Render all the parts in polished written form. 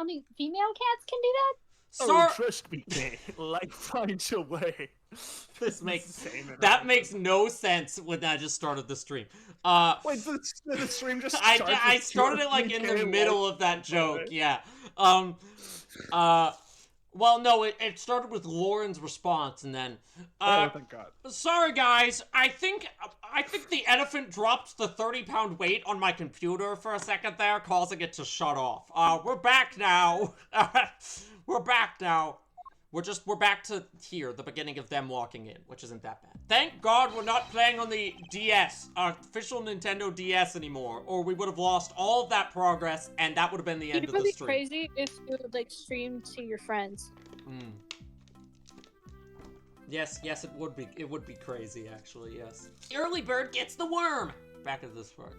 only female cats can do that? Oh, trust me, Kay. Life finds a way. This makes no sense when I just started the stream. Wait, the stream just I starts started it like in the middle of that joke. Yeah. Well, no, it started with Lauren's response, and then, oh, thank God. Sorry, guys. I think the elephant dropped the 30-pound weight on my computer for a second there, causing it to shut off. We're back now. We're back now. We're back to here, the beginning of them walking in, which isn't that bad. Thank God we're not playing on the DS, official Nintendo DS anymore, or we would have lost all of that progress, and that would have been the end of the stream. It'd be crazy if you would, like, stream to your friends. Yes, it would be. It would be crazy, actually, yes. Early bird gets the worm! Back to this part.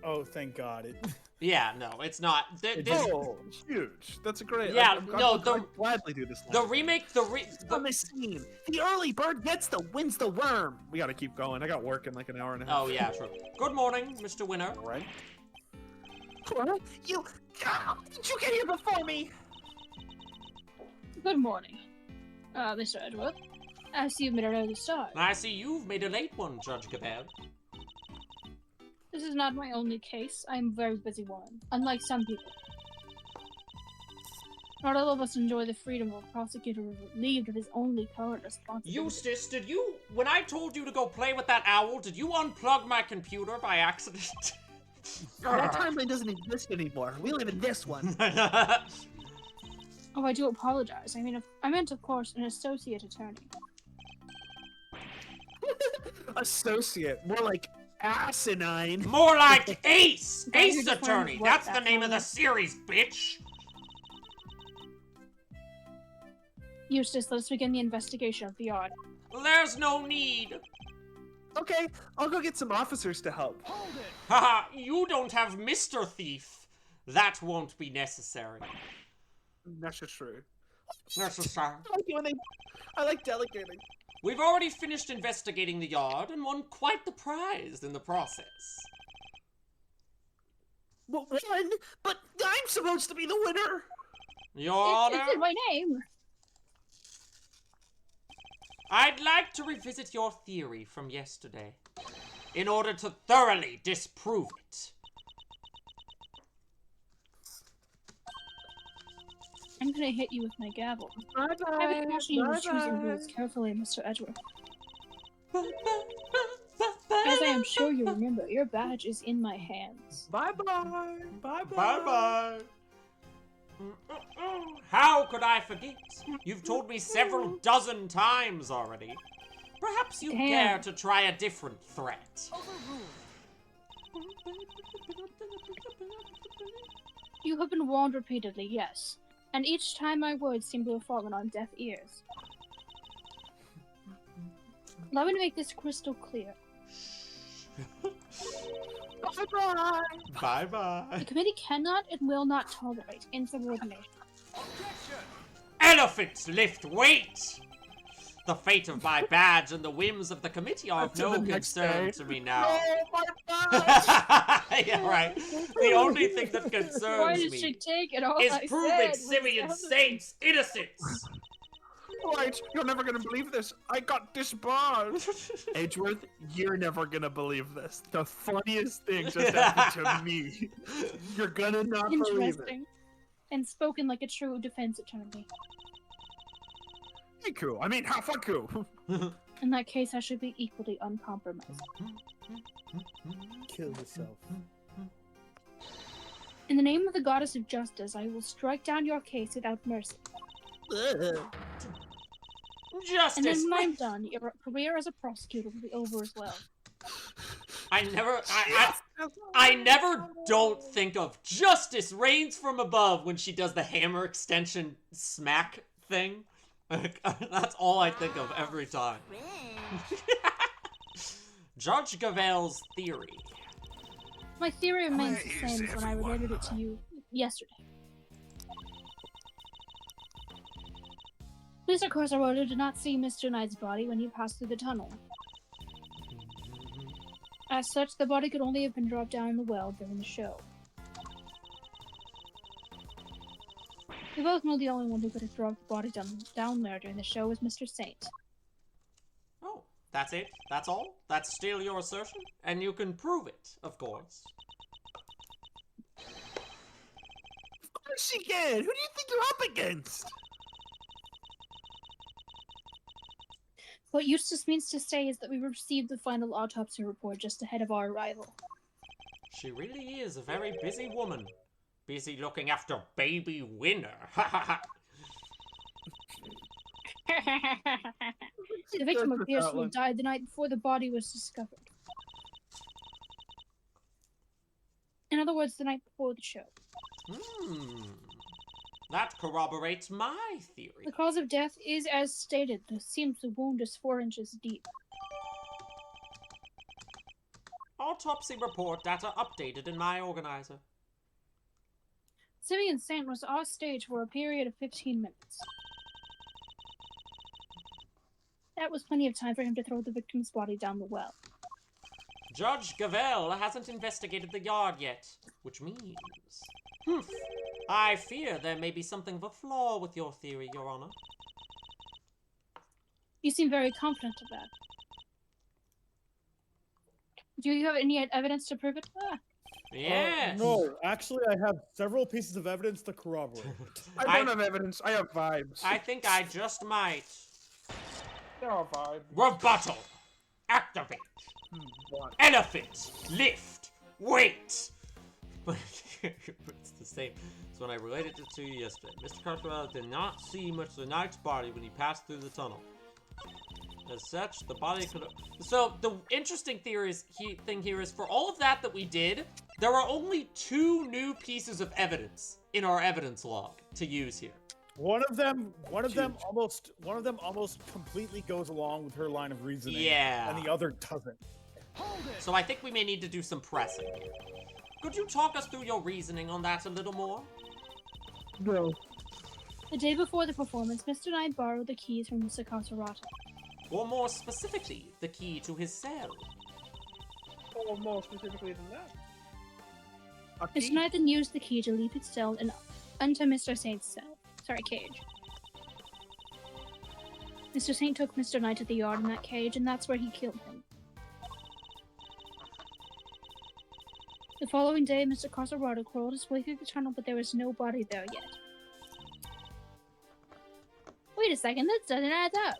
Oh, thank God. Yeah, no, it's not. Oh, huge. That's a great... Yeah, I'd gladly do this. The remake, on the scene. The early bird wins the worm. We gotta keep going. I got work in like an hour and a half. Oh, yeah, true. Good morning, Mr. Winner. All right. What? How did you get here before me? Good morning, Mr. Edward. I see you've made an early start. I see you've made a late one, Judge Gabel. This is not my only case. I am a very busy woman, unlike some people. Not all of us enjoy the freedom of a prosecutor relieved of his only current responsibility. Eustace, when I told you to go play with that owl, did you unplug my computer by accident? That timeline doesn't exist anymore. We live in this one. Oh, I do apologize. I meant, of course, an associate attorney. Associate, more like asinine. More like Ace! Guys, Ace you're just Attorney! wondering That's what the that name of the was. series, bitch! Eustace, let's begin the investigation of the yard. There's no need. Okay, I'll go get some officers to help. Haha, you don't have Mr. Thief. That won't be necessary. Necessary. Necessary. I like delegating. We've already finished investigating the yard and won quite the prize in the process. Well, one, but I'm supposed to be the winner. Your Honor, It's in my name. I'd like to revisit your theory from yesterday in order to thoroughly disprove it. I'm gonna hit you with my gavel. Bye-bye. I would caution you to choose your words carefully, Mr. Edward. As I am sure you remember, your badge is in my hands. Bye-bye. Bye-bye. Bye-bye. How could I forget? You've told me several dozen times already. Perhaps you care to try a different threat. You have been warned repeatedly, yes. And each time my words seem to have fallen on deaf ears. Allow me to make this crystal clear. Bye-bye. Bye-bye. The committee cannot and will not tolerate insubordination. Elephants lift weight! The fate of my badge and the whims of the committee are of no concern to me now. No, bye-bye. Yeah, right. The only thing that Why concerns did she me take it all is I proving said? Simeon Saint's innocence. Right, you're never gonna believe this. I got disbarred. Edgeworth, you're never gonna believe this. The funniest thing just happened to me. You're gonna not believe it. Interesting. And spoken like a true defense attorney. Hey, cool. I mean, fuck you. In that case, I should be equally uncompromised. Kill yourself. In the name of the goddess of justice, I will strike down your case without mercy. And Justice. then when I'm done, your career as a prosecutor will be over as well. I never don't think of justice reigns from above when she does the hammer extension smack thing. That's all I think of every time. Judge Gavel's theory. My theory remains the same as when I related it to you yesterday. Police, of course, are ordered to not see Mr. Knight's body when he passed through the tunnel. As such, the body could only have been dropped down in the well during the show. We both know the only one who could have dropped the body down there during the show was Mr. Saint. Oh, that's it? That's all? That's still your assertion? And you can prove it, of course. Of course you can! Who do you think you're up against? What Eustace means to say is that we received the final autopsy report just ahead of our arrival. She really is a very busy woman. Busy looking after baby Winner. Ha ha ha. The victim appears to have died the night before the body was discovered. In other words, the night before the show. That corroborates my theory. The cause of death is as stated. It seems the wound is 4 inches deep. Autopsy report data updated in my organizer. Simeon Saint was off stage for a period of 15 minutes. That was plenty of time for him to throw the victim's body down the well. Judge Gavel hasn't investigated the yard yet, which means... I fear there may be something of a flaw with your theory, Your Honor. You seem very confident of that. Do you have any evidence to prove it? Yes. No, actually, I have several pieces of evidence to corroborate. I don't have evidence. I have vibes. I think I just might. There are vibes. Rebuttal. Activate. What? Elephant. Lift. Wait. It's the same. So when I related it to you yesterday, Mr. Cartwell did not see much of the knight's body when he passed through the tunnel. As such, the body could have... So, the interesting thing here is, for all of that we did, there are only 2 new pieces of evidence in our evidence log to use here. One of them almost completely goes along with her line of reasoning. Yeah. And the other doesn't. So I think we may need to do some pressing here. Could you talk us through your reasoning on that a little more? No. The day before the performance, Mr. Knight borrowed the keys from Mr. Caserata. Or more specifically, the key to his cell. Or more specifically than that. Mr. Knight then used the key to leave his cell and enter Mr. Saint's cage. Mr. Saint took Mr. Knight to the yard in that cage, and that's where he killed him. The following day, Mr. Caserata crawled his way through the tunnel, but there was no body there yet. Wait a second, that doesn't add up.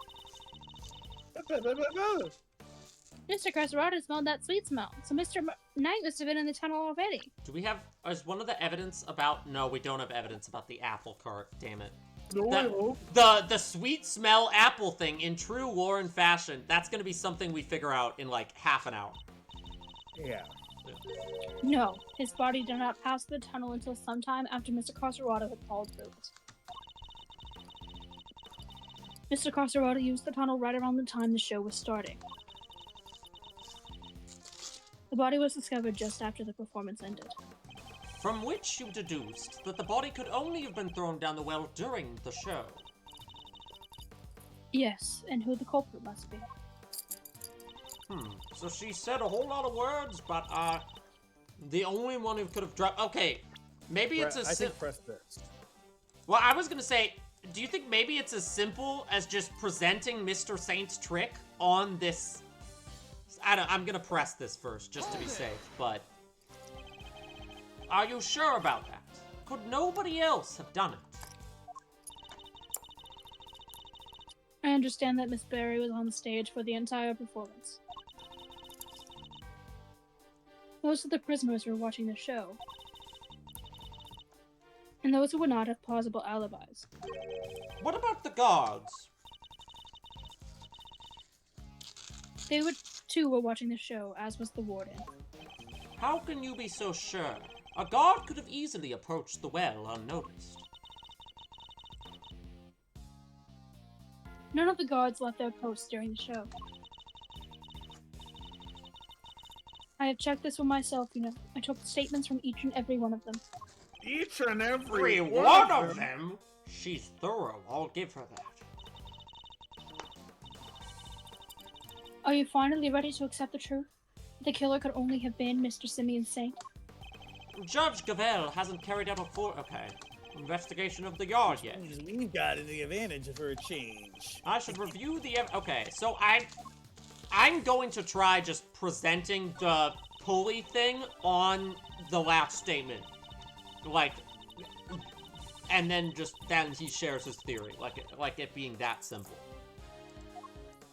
Mr. Caserata smelled that sweet smell, so Mr. Knight must have been in the tunnel already. Do we have... Is one of the evidence about... No, we don't have evidence about the apple cart, damn it. No. The sweet smell apple thing, in true Warren fashion, that's gonna be something we figure out in like half an hour. Yeah. No, his body did not pass the tunnel until sometime after Mr. Caserata had crawled through it. Mr. Caserata used the tunnel right around the time the show was starting. The body was discovered just after the performance ended. From which you deduced that the body could only have been thrown down the well during the show. Yes, and who the culprit must be. So she said a whole lot of words, but, the only one who could have dropped... Okay, maybe it's I think press this. Well, I was gonna say, do you think maybe it's as simple as just presenting Mr. Saint's trick on this... I'm gonna press this first, just to be safe, but... Are you sure about that? Could nobody else have done it? I understand that Miss Barry was on the stage for the entire performance. Most of the prisoners were watching the show, and those who would not have plausible alibis. What about the guards? They too were watching the show, as was the warden. How can you be so sure? A guard could have easily approached the well unnoticed. None of the guards left their posts during the show. I have checked this for myself, you know. I took statements from each and every one of them. Each and Every one of them? She's thorough, I'll give her that. Are you finally ready to accept the truth? The killer could only have been Mr. Simeon Saint. Judge Gavel hasn't carried out a full... Okay. investigation of the yard yet. We've got the advantage for a change. I should review the okay, so I'm going to try just presenting the pulley thing on the last statement. Like, and then he shares his theory, like it being that simple.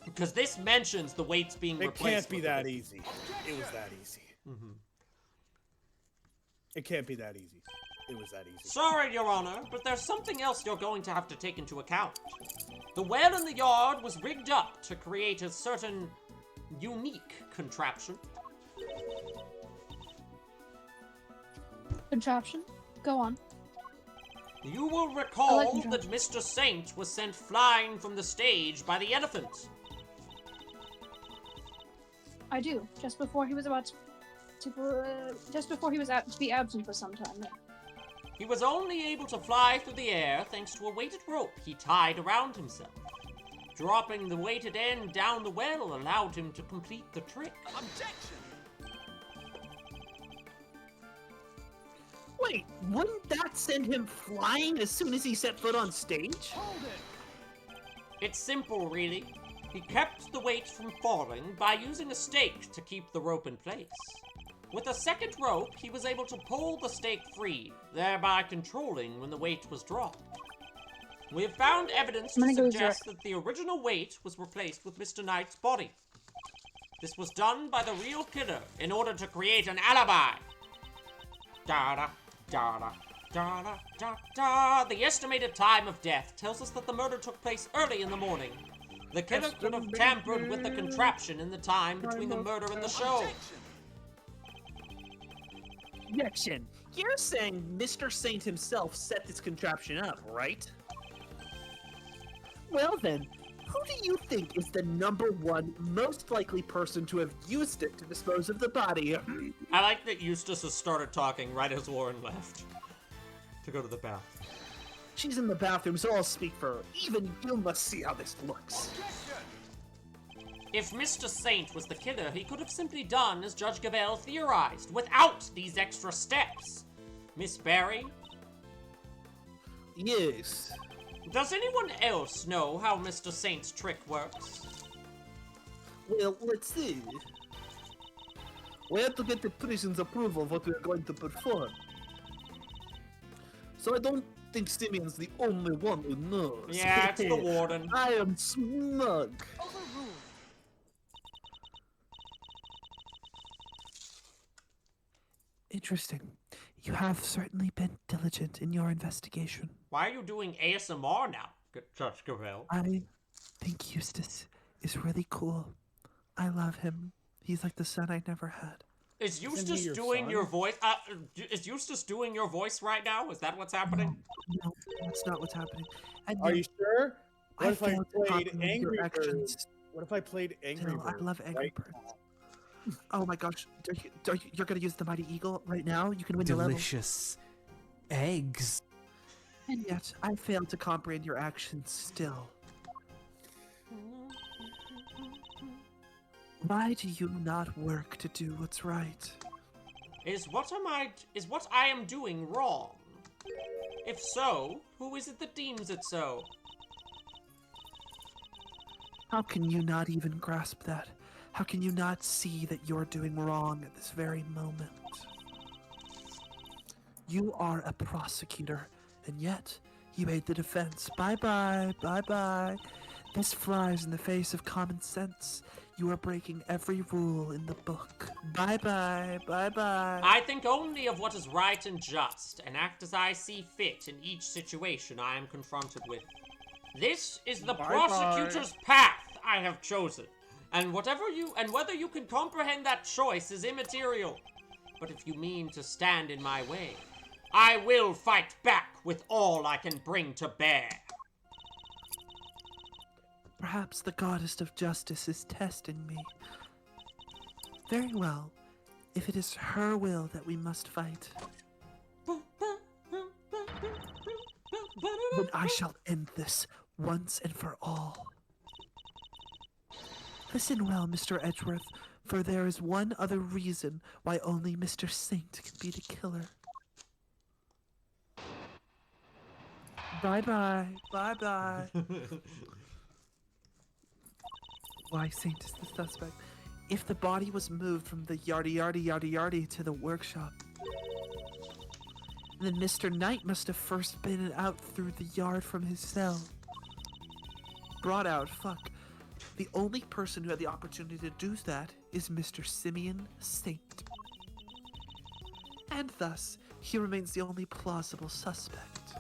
Because this mentions the weights being replaced. It can't be that easy. It was that easy. Mm-hmm. It can't be that easy. It was that easy. Sorry, Your Honor, but there's something else you're going to have to take into account. The well in the yard was rigged up to create a certain unique contraption. Contraption? Go on. You will recall that Mr. Saint was sent flying from the stage by the elephant. I do. Just before he was about to be absent for some time. Yeah. He was only able to fly through the air thanks to a weighted rope he tied around himself. Dropping the weighted end down the well allowed him to complete the trick. Objection! Wait, wouldn't that send him flying as soon as he set foot on stage? Hold it! It's simple, really. He kept the weight from falling by using a stake to keep the rope in place. With a second rope, he was able to pull the stake free, thereby controlling when the weight was dropped. We have found evidence to suggest that the original weight was replaced with Mr. Knight's body. This was done by the real killer in order to create an alibi. Da-da, da-da, da-da, da-da. The estimated time of death tells us that the murder took place early in the morning. The killer could have tampered with the contraption in the time between the murder and the show. Objection. You're saying Mr. Saint himself set this contraption up, right? Well then, who do you think is the #1 most likely person to have used it to dispose of the body? I like that Eustace has started talking right as Warren left to go to the bathroom. She's in the bathroom, so I'll speak for her. Even you must see how this looks. If Mr. Saint was the killer, he could have simply done as Judge Gavelle theorized, without these extra steps. Miss Barry? Yes. Does anyone else know how Mr. Saint's trick works? Well, let's see. We have to get the prison's approval of what we're going to perform. So I don't think Simeon's the only one who knows. Yeah, it's the warden. I am smug. Overruled. Interesting. You have certainly been diligent in your investigation. Why are you doing ASMR now, Judge Gavelle? I think Eustace is really cool. I love him. He's like the son I never had. Is he Eustace your doing son? your voice? Is Eustace doing your voice right now? Is that what's happening? No, that's not what's happening. And Are you sure? What if I failed to played compliment Angry your Birds? actions. What if I played Angry Still, I Birds? love Angry right Birds. now? Oh my gosh, you're gonna use the Mighty Eagle right now? You can win the level. Delicious eggs. And yet, I failed to comprehend your actions still. Why do you not work to do what's right? Is what I am doing wrong? If so, who is it that deems it so? How can you not even grasp that? How can you not see that you're doing wrong at this very moment? You are a prosecutor, and yet you aid the defense. Bye-bye, bye-bye. This flies in the face of common sense. You are breaking every rule in the book. Bye-bye, bye-bye. I think only of what is right and just, and act as I see fit in each situation I am confronted with. This is the prosecutor's path I have chosen, and whether you can comprehend that choice is immaterial. But if you mean to stand in my way, I will fight back with all I can bring to bear. Perhaps the goddess of justice is testing me. Very well. If it is her will that we must fight, then I shall end this once and for all. Listen well, Mr. Edgeworth, for there is one other reason why only Mr. Saint can be the killer. Bye-bye. Bye-bye. Why, Saint is the suspect. If the body was moved from the yardy to the workshop, then Mr. Knight must have first been out through the yard from his cell. Brought out, fuck. The only person who had the opportunity to do that is Mr. Simeon Saint. And thus, he remains the only plausible suspect.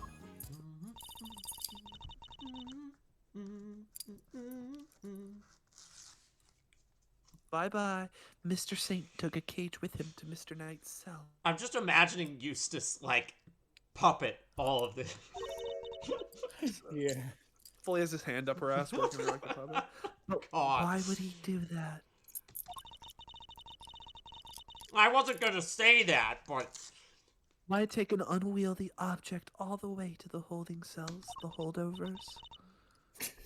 Bye-bye. Mr. Saint took a cage with him to Mr. Knight's cell. I'm just imagining Eustace, like, puppet all of this. Yeah. Fully has his hand up her ass, working like a puppet. God. Why would he do that? I wasn't gonna say that, but... Why take an unwieldy object all the way to the holding cells, the holdovers?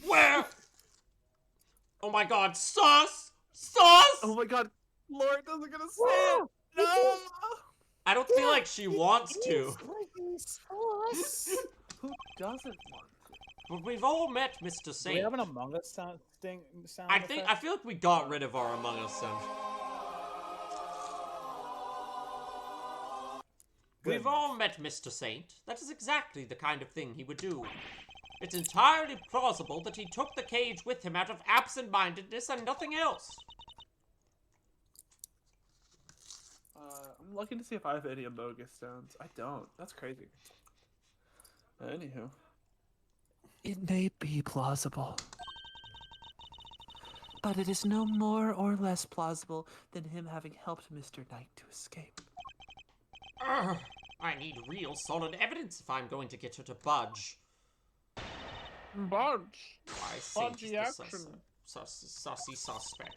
Where? Oh my god, sus! Sus! Oh my god, Lauren doesn't gonna say it! No! I don't feel like she wants to. Who doesn't want to? But we've all met Mr. Do we Saint. have an Among Us sound I feel like we got rid of our Among Us sound. We've all met Mr. Saint. That is exactly the kind of thing he would do. It's entirely plausible that he took the cage with him out of absent-mindedness and nothing else. I'm looking to see if I have any bogus sounds. I don't. That's crazy. Anywho. It may be plausible. But it is no more or less plausible than him having helped Mr. Knight to escape. Urgh, I need real solid evidence if I'm going to get her to budge. Budge. I Saint is Budgy the action. sussy suspect.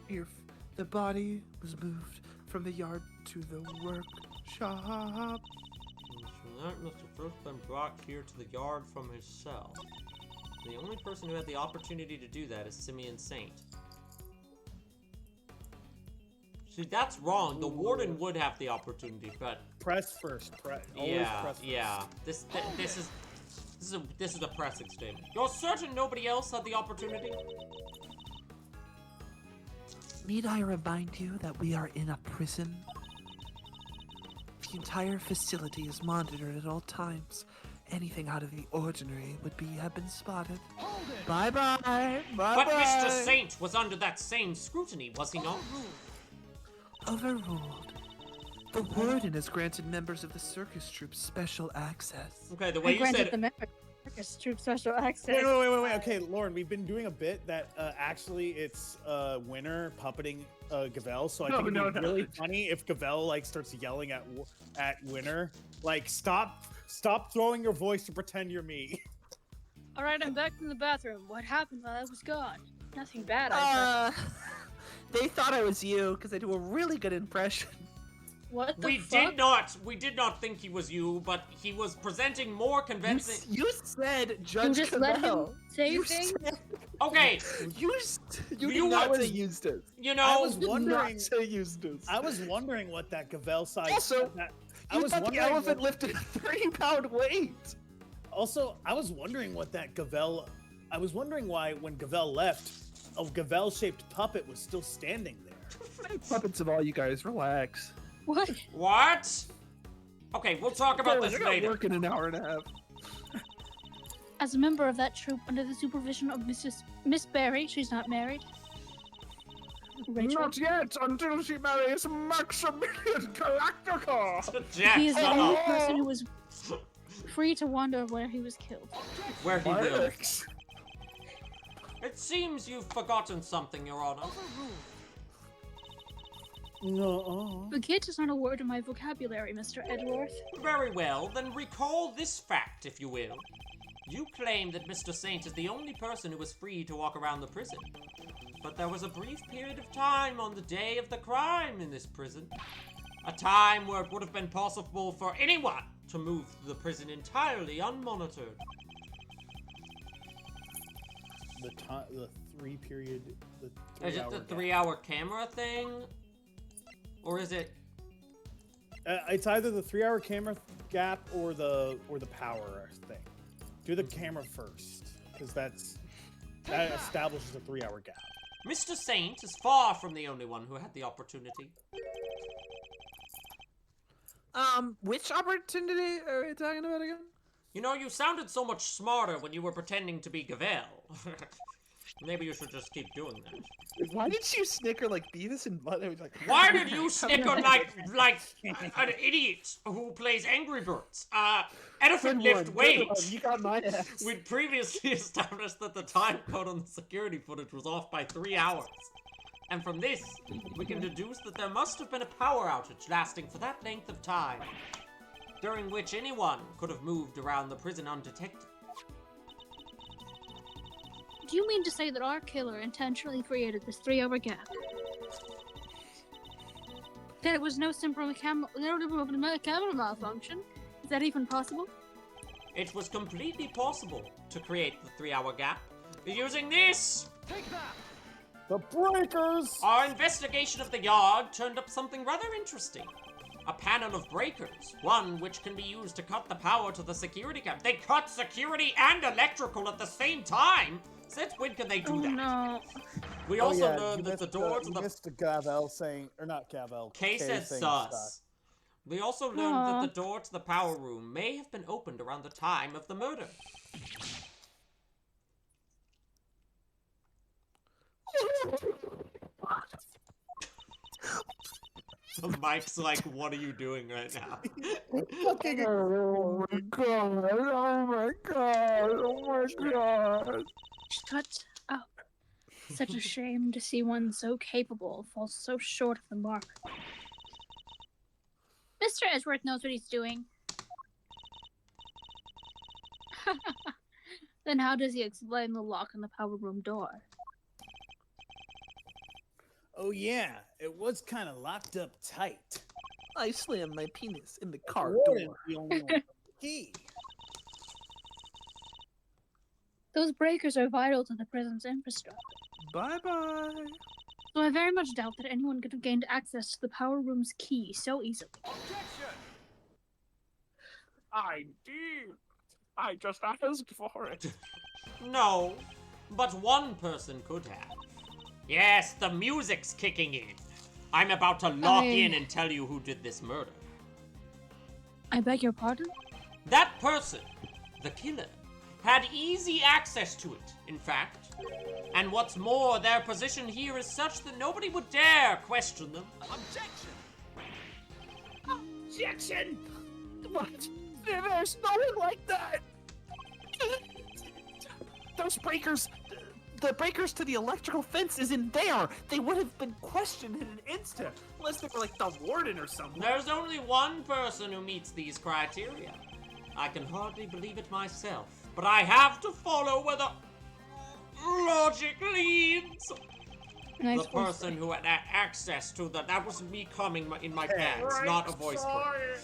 If the body was moved from the yard to the workshop. So that must have first been brought here to the yard from his cell. The only person who had the opportunity to do that is Simeon Saint. See, that's wrong. The warden would have the opportunity, but Press first. Always yeah, press first. yeah. This is a pressing statement. You're certain nobody else had the opportunity? Need I remind you that we are in a prison? The entire facility is monitored at all times. Anything out of the ordinary would have been spotted. Bye-bye! Bye-bye! But Mr. Saint was under that same scrutiny, was he not? Overruled. The warden has granted members of the circus troupe special access. Okay, the way I you granted said the it. member circus troop special access. Wait. Okay, Lauren, we've been doing a bit that actually it's Winner puppeting Gavel, so I think it'd be really funny if Gavel like starts yelling at Winner, like stop throwing your voice to pretend you're me. All right, I'm back from the bathroom. What happened while I was gone? Nothing bad, I heard. They thought I was you because I do a really good impression. What the We fuck? did not think he was you, but he was presenting more convincing. You said Judge You just let him Cavell. say You things? said- Okay, You You did not was- say Eustace. you I know, was wondering. Not say Eustace. I was wondering what that Gavel size. Also, I You was thought the wondering. elephant lifted a 30-pound weight. Also, I was wondering what that Gavel. I was wondering why when Gavel left, a Gavel-shaped puppet was still standing there. Puppets of all you guys, relax. What? what? Okay, we'll talk about Fellas, this I got later. work in an hour and a half. As a member of that troop under the supervision of Miss Barry, she's not married. Rachel. Not yet, until she marries Maximilian Galactica. Jack, He is the shut only up. person who was free to wonder where he was killed. Where he lives. Alex. It seems you've forgotten something, Your Honor. No. Forget is not a word in my vocabulary, Mr. Edgeworth. Very well, then recall this fact, if you will. You claim that Mr. Saint is the only person who was free to walk around the prison. But there was a brief period of time on the day of the crime in this prison. A time where it would have been possible for anyone to move the prison entirely unmonitored. The 3 period. Is it the 3-hour camera thing? Or is it... It's either the 3-hour camera gap or the power thing. Do the camera first, because that establishes a 3-hour gap. Mr. Saint is far from the only one who had the opportunity. Which opportunity are we talking about again? You know, you sounded so much smarter when you were pretending to be Gavel. Maybe you should just keep doing that. Why did you snicker like Beavis and Butthead? Like, Why did you snicker like an idiot who plays Angry Birds? Elephant lift weight. You got my ass. We'd previously established that the time code on the security footage was off by 3 hours. And from this, we can deduce that there must have been a power outage lasting for that length of time, during which anyone could have moved around the prison undetected. Do you mean to say that our killer intentionally created this 3-hour gap? That it was no simple mechanical malfunction? Is that even possible? It was completely possible to create the 3-hour gap using this! Take that! The breakers! Our investigation of the yard turned up something rather interesting. A panel of breakers, one which can be used to cut the power to the security cam. They cut security and electrical at the same time! Since when can they do that? No. We also learned that the door to the... Mr. Gavel saying, or not Gavel. Kay said saying sus. We also learned that the door to the power room may have been opened around the time of the murder. The mic's like, what are you doing right now? Oh my god! Oh my god! Oh my god! Shut up. Such a shame to see one so capable fall so short of the mark. Mr. Edgeworth knows what he's doing. Then how does he explain the lock on the power room door? Oh yeah, it was kind of locked up tight. I slammed my penis in the car Warden, door. the only one with the key. Those breakers are vital to the prison's infrastructure. Bye-bye. So I very much doubt that anyone could have gained access to the power room's key so easily. Objection! I did. I just asked for it. No, but one person could have. Yes, the music's kicking in. I'm about to lock in and tell you who did this murder. I beg your pardon? That person, the killer, had easy access to it, in fact. And what's more, their position here is such that nobody would dare question them. Objection! Objection! What? There's no one like that! Those breakers... The breakers to the electrical fence isn't there! They would have been questioned in an instant! Unless they were like the warden or something. There's only one person who meets these criteria. I can hardly believe it myself, but I have to follow where the logic leads. Nice The person who had access to the... That was me coming in my pants, not a voice break.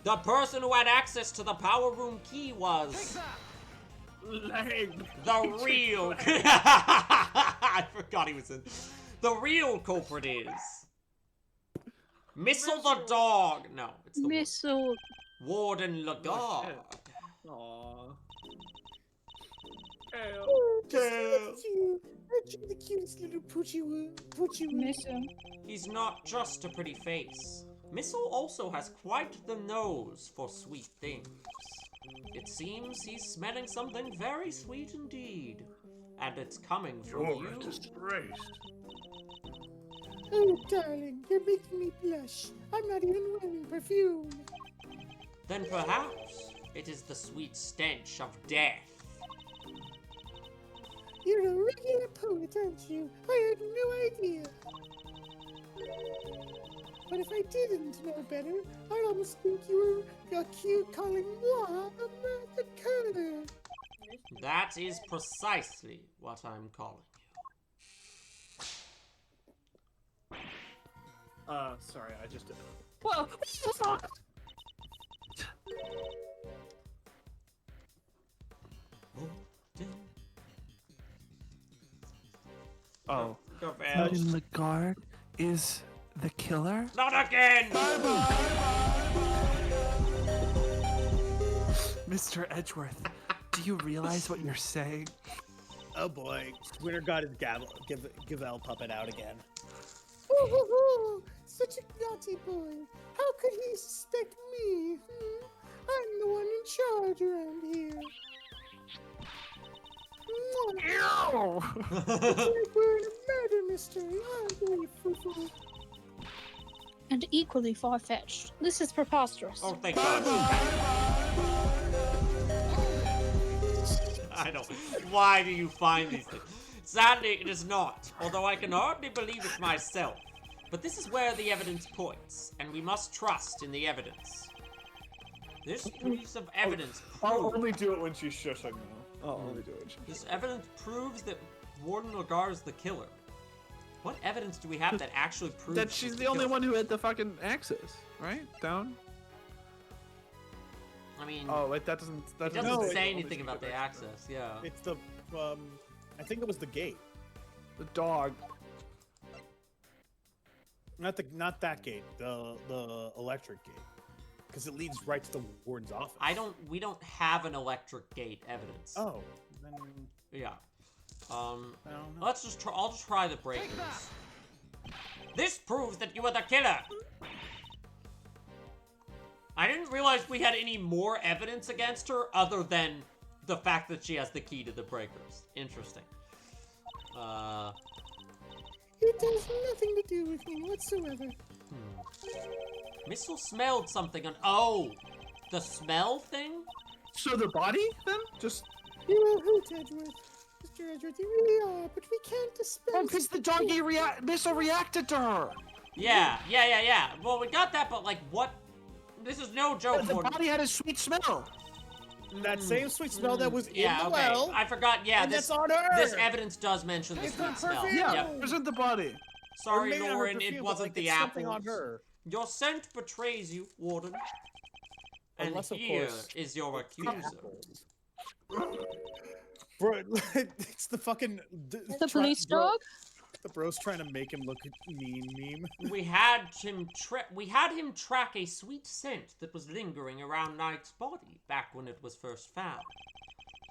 The person who had access to the power room key was... Leg. The real... I forgot he was in... The real culprit is... Missile the dog! No, it's the Missile. Warden Lagarde. Aww. The cutest little poochie. Missile. He's not just a pretty face. Missile also has quite the nose for sweet things. It seems he's smelling something very sweet indeed. And it's coming from you. Disgrace. Oh, darling, you're making me blush. I'm not even wearing perfume. Then perhaps it is the sweet stench of death. You're a regular poet, aren't you? I had no idea. But if I didn't know better, I'd almost think you were cute calling moi the color. That is precisely what I'm calling you. Sorry, I just did it. Well, Oh. Gavel. Lagarde is the killer? Not again! Bye-bye! Mr. Edgeworth, do you realize what you're saying? Oh boy, Winter got his Gavel puppet out again. Oh, such a naughty boy. How could he suspect me? I'm the one in charge around here. Ew! It's like we're in a murder mystery, aren't we, Fufu? And equally far-fetched. This is preposterous. Oh, thank God. I don't. Why do you find these things? Sadly, it is not, although I can hardly believe it myself. But this is where the evidence points, and we must trust in the evidence. This piece of evidence I'll proves... only do it when she's shushing now. I'll only do it when she's This evidence proves that Warden Lagar is the killer. What evidence do we have that actually proves that she's the only one who had the fucking access, right? Down? I mean, Oh, wait, that doesn't... it doesn't No, say it- anything about the access, yeah. It's the I think it was the gate, The dog. not that gate, the electric gate, because it leads right to the warden's office. We don't have an electric gate evidence. Oh, then Yeah. I don't know. Let's just try. I'll just try the breakers. This proves that you are the killer. I didn't realize we had any more evidence against her other than the fact that she has the key to the breakers. Interesting. It has nothing to do with me whatsoever. Missile smelled something on. Oh, the smell thing. So the body, then? Just... You are a hoot, Edgeworth. Mr. Edgeworth, you really are, but we can't Oh, dispense. because the doggy missile reacted to her! Yeah. Well, we got that, but like, what? This is no joke. The Gordon. body had a sweet smell! That same sweet smell that was in Yeah, the okay. well. I forgot. Yeah, and this that's on her. this evidence does mention the It's sweet not smell. perfume. Yeah, Yep. it wasn't the body. Sorry, Or maybe not her Lauren, perfume, it but, wasn't like, the it's something apples. on her. Your scent betrays you, Warden. And Unless, of here course, is your accuser. Bro, it's the fucking The police dog? The bro's trying to make him look mean meme. We had him track a sweet scent that was lingering around Knight's body back when it was first found.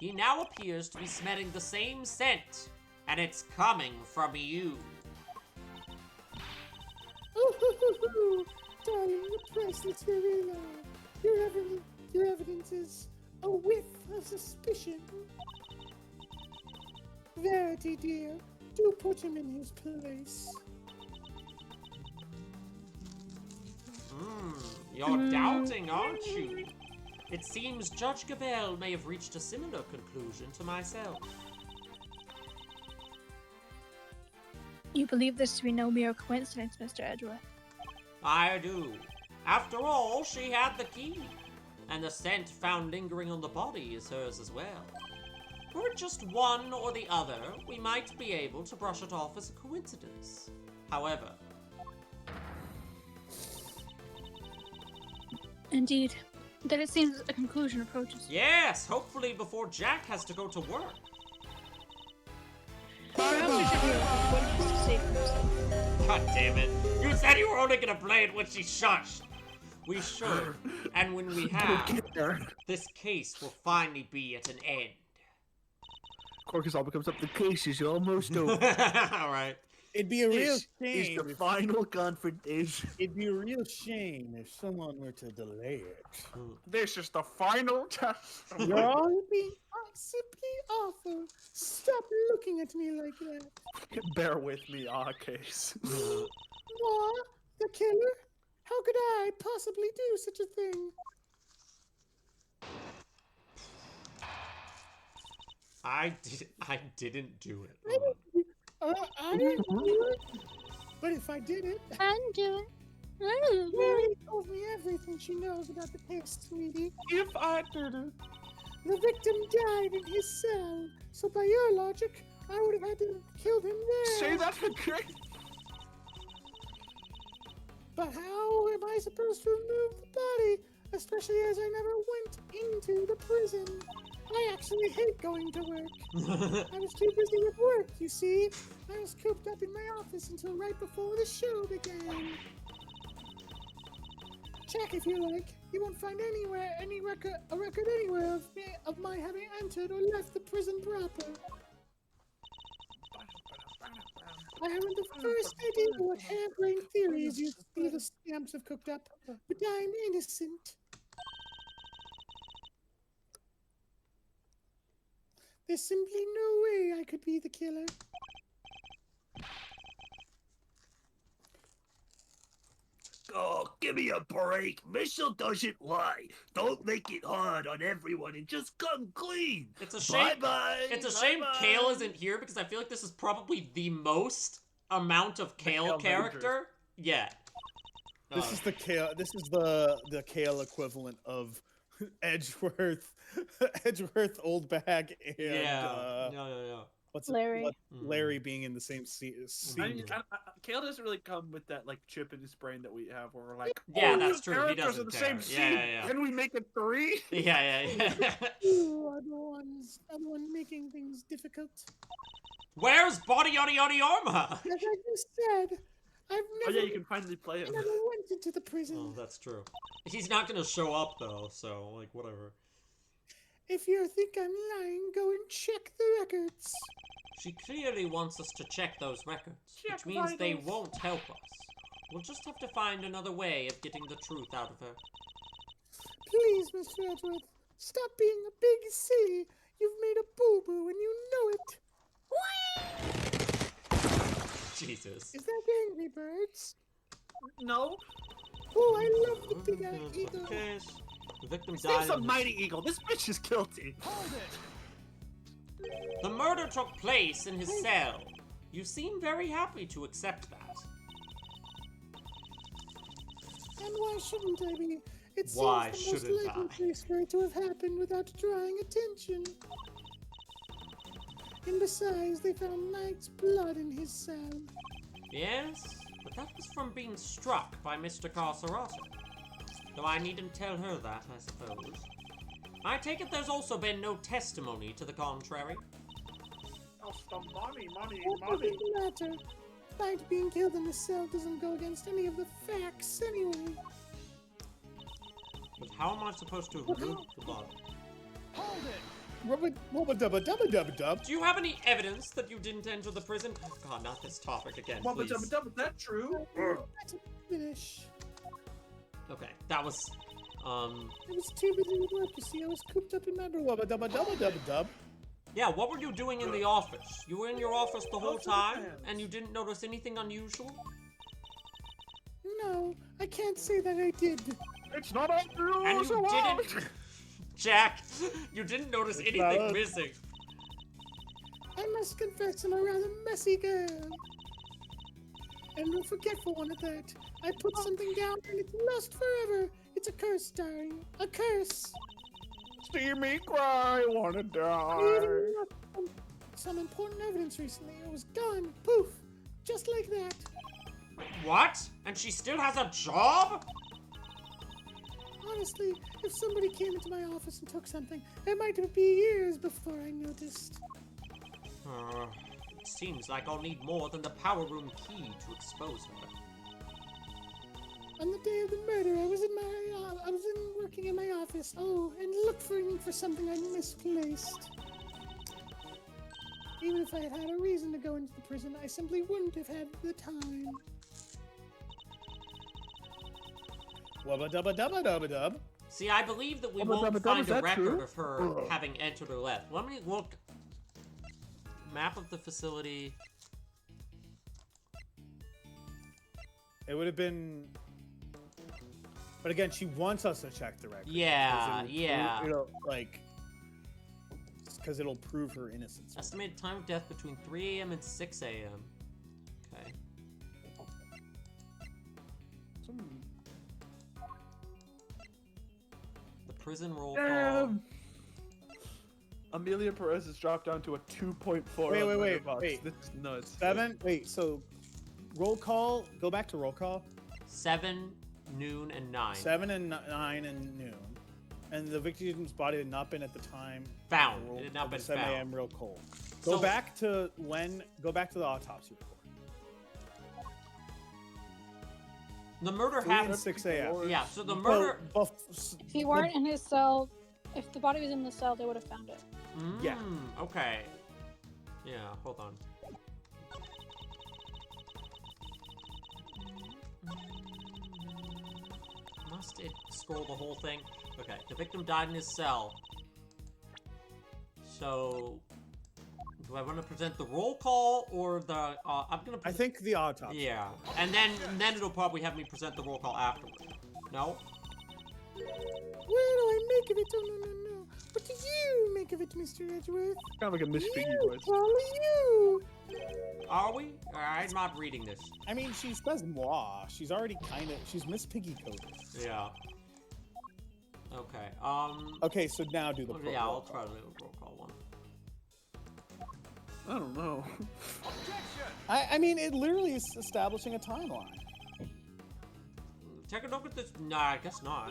He now appears to be smelling the same scent, and it's coming from you. Oh, darling, the priceless Verena. Your evidence is a whiff of suspicion. Verity, dear, do put him in his place. You're doubting, aren't you? It seems Judge Gabelle may have reached a similar conclusion to myself. You believe this to be no mere coincidence, Mr. Edgeworth? I do. After all, she had the key. And the scent found lingering on the body is hers as well. Were it just one or the other, we might be able to brush it off as a coincidence. However... Indeed. Then it seems a conclusion approaches. Yes, hopefully before Jack has to go to work. Perhaps we should hear what he has to say for himself. God damn it. You said you were only gonna play it when she shushed. We should. And when we have, this case will finally be at an end. Corcus all becomes up. The case is almost over. Alright. It'd be a real This is shame. the final confrontation. It'd be a real shame if someone were to delay it. This is the final test. You're all being simply awful. Stop looking at me like that. Bear with me, case. Moi, the killer? How could I possibly do such a thing? I didn't do it. I didn't do it. But if I did it, Undo it. Mary told me everything she knows about the case, sweetie. If I did it. The victim died in his cell, so by your logic, I would have had to have killed him there. Say that again. But how am I supposed to remove the body, especially as I never went into the prison? I actually hate going to work. I was too busy with work, you see. I was cooped up in my office until right before the show began. Check if you like. You won't find any record anywhere of my having entered or left the prison proper. I haven't the first idea what harebrained theories you see the scamps have cooked up, but I'm innocent. There's simply no way I could be the killer. Oh, give me a break. Mitchell doesn't lie. Don't make it hard on everyone and just come clean. It's a shame. Bye-bye. It's a shame Bye-bye. Kale isn't here because I feel like this is probably the most amount of Kale character yet. This is the Kale. This is the Kale equivalent of Edgeworth, Old Bag, and yeah. what's Larry. Larry being in the same scene. Kale doesn't really come with that like chip in his brain that we have, where we're like, Yeah, oh, that's these true. He characters doesn't are the care. same scene. Yeah. Can we make it 3? Yeah. You are the one making things difficult. Where's body armor? As I just said, I've Oh never, yeah, you can finally play him. never went into the prison. Oh, that's true. He's not gonna show up though, so like whatever. If you think I'm lying, go and check the records. She clearly wants us to check those records, Check which means they vitals. won't help us. We'll just have to find another way of getting the truth out of her. Please, Mr. Edgeworth, stop being a big silly. You've made a boo-boo and you know it. Jesus. Is that Angry Birds? No, Oh, I love the big-eyed eagle. Case. The victim his died. name's a in mighty eagle. This bitch is guilty. The murder took place in his cell. You seem very happy to accept that. And why shouldn't I be? It Why seems the shouldn't most likely I? place for it to have happened without drawing attention. And besides, they found Knight's blood in his cell. Yes, but that was from being struck by Mr. Carcerati. Though I needn't tell her that, I suppose. I take it there's also been no testimony to the contrary. Oh, some money. What does it matter? Knight being killed in the cell doesn't go against any of the facts anyway. But how am I supposed to remove the body? Rubba-dubba-dubba-dub. Do you have any evidence that you didn't enter the prison? Oh god, not this topic again, Well, please. is that true? That's a finish. Okay, that was, I was too busy with work, you see. I was cooped up in my room. Rubba-dubba-dubba-dub. yeah, what were you doing in the office? You were in your office the whole time, and you didn't notice anything unusual? No, I can't say that I did. It's not on you. And you didn't... Jack, you didn't notice anything valid. missing. I must confess I'm a rather messy girl. And a forgetful one at that. I put something down and it's lost forever. It's a curse, darling. A curse. See me cry, wanna I die. even lost some important evidence recently. It was gone. Poof. Just like that. What? And she still has a job? Honestly, if somebody came into my office and took something, it might be years before I noticed. It seems like I'll need more than the power room key to expose her. On the day of the murder, I was working in my office. Oh, and looking for something I misplaced. Even if I had had a reason to go into the prison, I simply wouldn't have had the time. Wubba-dubba-dubba-dubba-dub. See, I believe that we Dubba won't dubba dubba, find is a that record true? of her having entered or left. Let me look. Map of the facility. It would have been. But again, she wants us to check the record. Yeah, because yeah. It'll, like. Because it'll prove her innocence. Estimated time of death between 3 a.m. and 6 a.m. Okay. The prison roll call. Damn. Amelia Perez has dropped down to a 2.4. Wait, on wait, Letterboxd. wait. This is nuts. 7? Wait, so. Roll call. Go back to roll call. 7, noon, and 9. 7 and 9 and noon. And the victim's body had not been at the time. Found. of the roll- It had not of the been 7 found. a.m. real cold. Go So- back to when. Go back to the autopsy report. The murder 3 and happened. 6 a.m. Yeah, so the Well, murder. If he weren't in his cell, if the body was in the cell, they would have found it. Yeah. Okay. Yeah, hold on. Must it scroll the whole thing? Okay, the victim died in his cell. So, do I want to present the roll call or the? I'm gonna. I think the autopsy. Yeah, and then it'll probably have me present the roll call afterward. No. What do I make of it? Oh, no, no, no. What do you make of it, Mr. Edgeworth? Kind of like a Miss Piggy You, voice. Charlie, you. Are we? I'm not reading this. I mean, she says moi. She's already kind of. She's Miss Piggy coded. Yeah. Okay. Okay, so now do the. Okay, yeah, I'll try to do the roll call one. I don't know. I mean, it literally is establishing a timeline. Take a look at this. Nah, I guess not.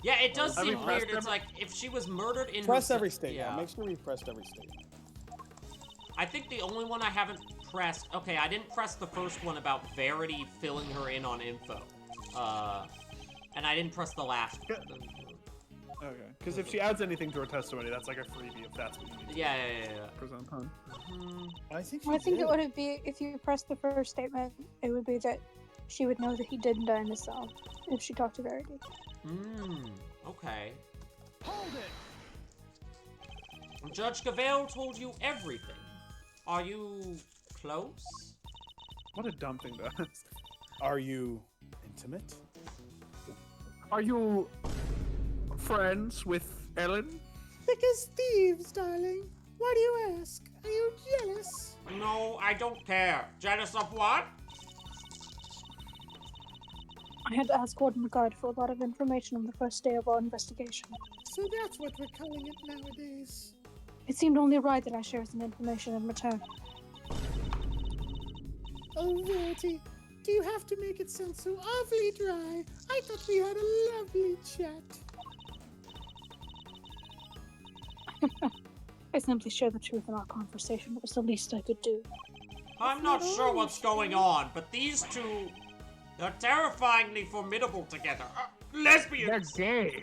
Yeah, it does I seem mean, weird. press It's like if she was murdered in Press her every statement. Yeah. Make sure we pressed every statement. I think the only one I haven't pressed. Okay, I didn't press the first one about Verity filling her in on info. And I didn't press the last one. Okay, because if she adds anything to her testimony, that's like a freebie if that's what you need Yeah. to present, huh? I think. I think it would be if you press the first statement, it would be that she would know that he didn't die in his cell if she talked to Verity. Okay. Hold it! Judge Gavale told you everything. Are you close? What a dumb thing to ask. Are you intimate? Are you friends with Ellen? Thick as thieves, darling. Why do you ask? Are you jealous? No, I don't care. Jealous of what? I had to ask Warden McGuard for a lot of information on the first day of our investigation. So that's what we're calling it nowadays. It seemed only right that I share some information in return. Oh, Verity, do you have to make it sound so awfully dry? I thought we had a lovely chat. I simply shared the truth in our conversation. It was the least I could do. I'm not sure what's going on, but these two are terrifyingly formidable together. Lesbians! They're gay.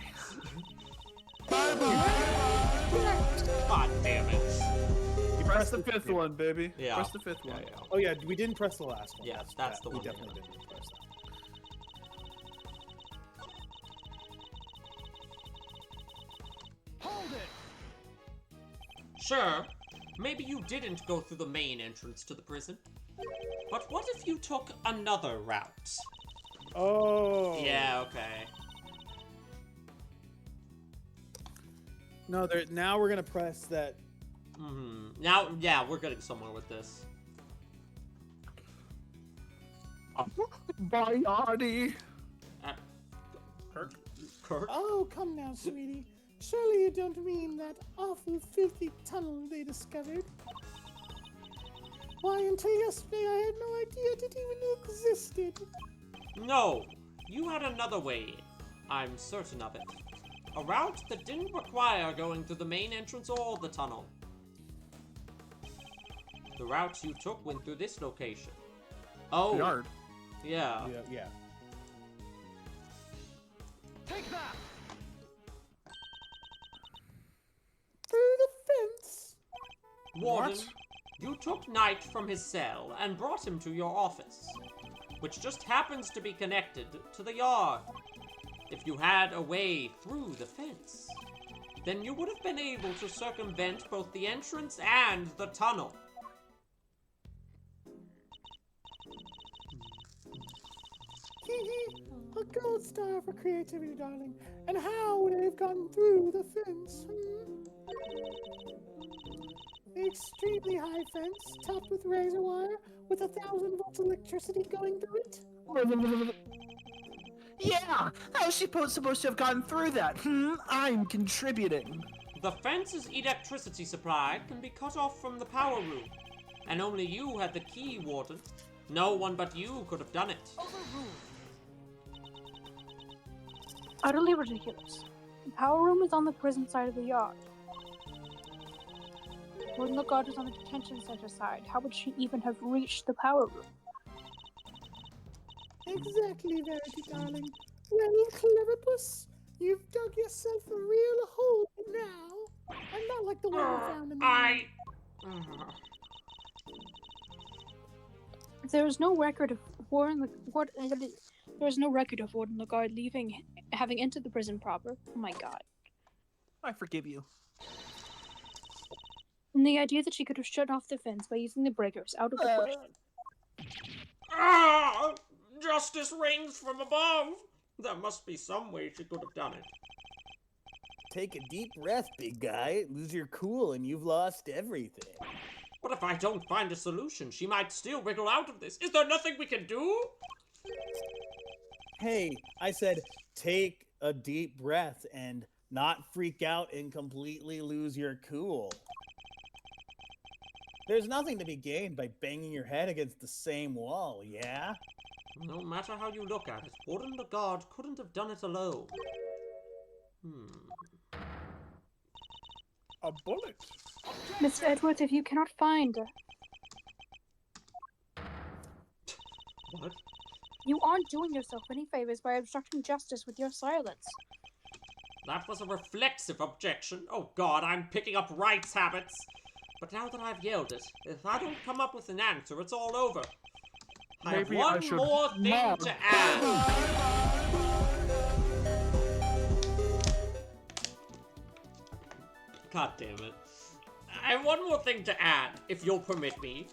God damn it. You press the fifth one, baby. Yeah. Press the fifth one. Oh yeah, we didn't press the last one. Yeah, that's the we one. definitely didn't press that. Sure, maybe you didn't go through the main entrance to the prison. But what if you took another route? Oh. Yeah, okay. No, now we're gonna press that. Now, yeah, we're getting somewhere with this. Body. Kurt? Oh, come now, sweetie. Surely you don't mean that awful, filthy tunnel they discovered? Why, until yesterday I had no idea it even existed. No, you had another way in. I'm certain of it. A route that didn't require going through the main entrance or the tunnel. The route you took went through this location. Oh. Yard. Yeah. Yeah. Take that! Through the fence? Warden, What? you took Knight from his cell and brought him to your office, which just happens to be connected to the yard. If you had a way through the fence, then you would have been able to circumvent both the entrance and the tunnel. A gold star for creativity, darling. And how would I have gotten through the fence? Extremely high fence, topped with razor wire, with 1,000 volts electricity going through it. Yeah! How's she supposed to have gotten through that? I'm contributing. The fence's electricity supply can be cut off from the power room, and only you had the key, Warden. No one but you could have done it. Utterly ridiculous. The power room is on the prison side of the yard. Warden McGuard is on the detention center side. How would she even have reached the power room? Exactly, Verity, darling. Well, clever puss, you've dug yourself a real hole now. And not like the one you found in the I... There is no record of there is no record of Warden Lagarde having entered the prison proper. Oh my god. I forgive you. And the idea that she could have shut off the fence by using the breaker is out of the question. Justice reigns from above. There must be some way she could have done it. Take a deep breath, big guy. Lose your cool and you've lost everything. But if I don't find a solution, she might still wiggle out of this. Is there nothing we can do? Hey, I said take a deep breath and not freak out and completely lose your cool. There's nothing to be gained by banging your head against the same wall, yeah? No matter how you look at it, Warden Lagarde couldn't have done it alone. A bullet. Mr. Edwards, if you cannot find What? you aren't doing yourself any favors by obstructing justice with your silence. That was a reflexive objection. Oh god, I'm picking up rights habits. But now that I've yelled it, if I don't come up with an answer, it's all over. I have Maybe I one should more thing mug. to add. God damn it. I have one more thing to add, if you'll permit me.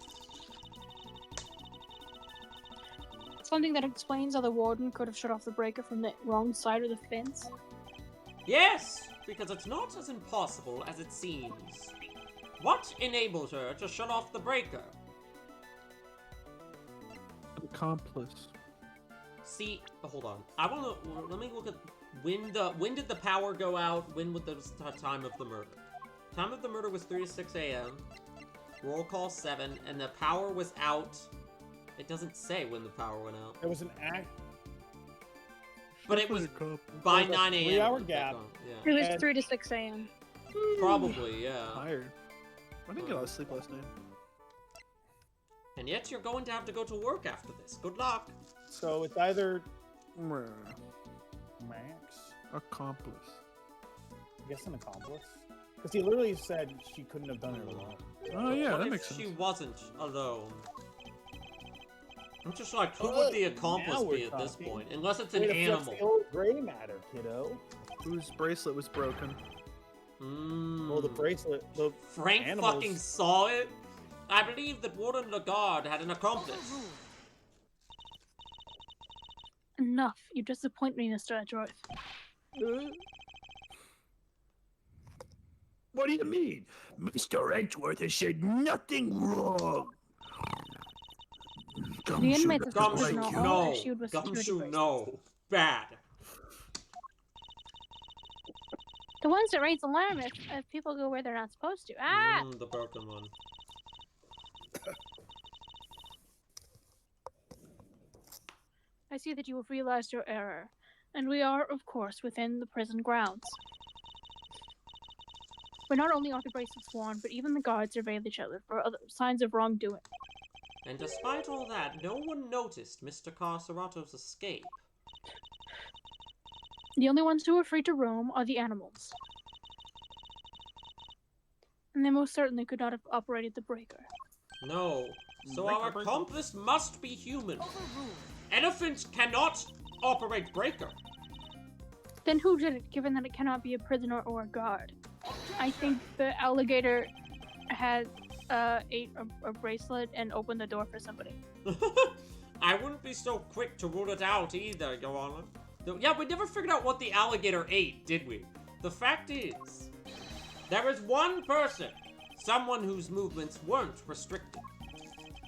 Something that explains how the warden could have shut off the breaker from the wrong side of the fence. Yes, because it's not as impossible as it seems. What enabled her to shut off the breaker? Accomplice. See, hold on. Let me look at when did the power go out? When was the time of the murder? Time of the murder was 3 to 6 a.m. Roll call 7, and the power was out. It doesn't say when the power went out. There was an act. But it was by 9 a.m. 3-hour gap. It was And- 3 to 6 a.m. Probably, yeah. Tired. I didn't get a lot of sleep last night. And yet you're going to have to go to work after this. Good luck. So it's either Meh. Max, Accomplice. I guess an accomplice, because he literally said she couldn't have done it alone. Oh yeah, What that if makes sense. she wasn't alone? I'm just like, who would the accomplice now we're be at this talking. point? Unless it's an Way to flex animal. the old gray matter, kiddo. Whose bracelet was broken? Well, the bracelet, the Frank animals. fucking saw it? I believe that Warden Lagarde had an accomplice. Enough. You disappoint me, Mr. Edgeworth. What do you mean? Mr. Edgeworth has said nothing wrong. The inmates of this Gumshoe, prison are all no. issued with security Gumshoe, bracelets. no. Bad. The ones that raise alarm if people go where they're not supposed to. Ah! The broken one. I see that you have realized your error, and we are, of course, within the prison grounds. But not only are the bracelets worn, but even the guards surveil each other for other signs of wrongdoing. And despite all that, no one noticed Mr. Carcerato's escape. The only ones who are free to roam are the animals. And they most certainly could not have operated the breaker. No. So our accomplice must be human. Elephants cannot operate breaker. Then who did it, given that it cannot be a prisoner or a guard? I think the alligator had ate a bracelet and opened the door for somebody. I wouldn't be so quick to rule it out either, Your Honor. Yeah, we never figured out what the alligator ate, did we? The fact is, there is one person, someone whose movements weren't restricted.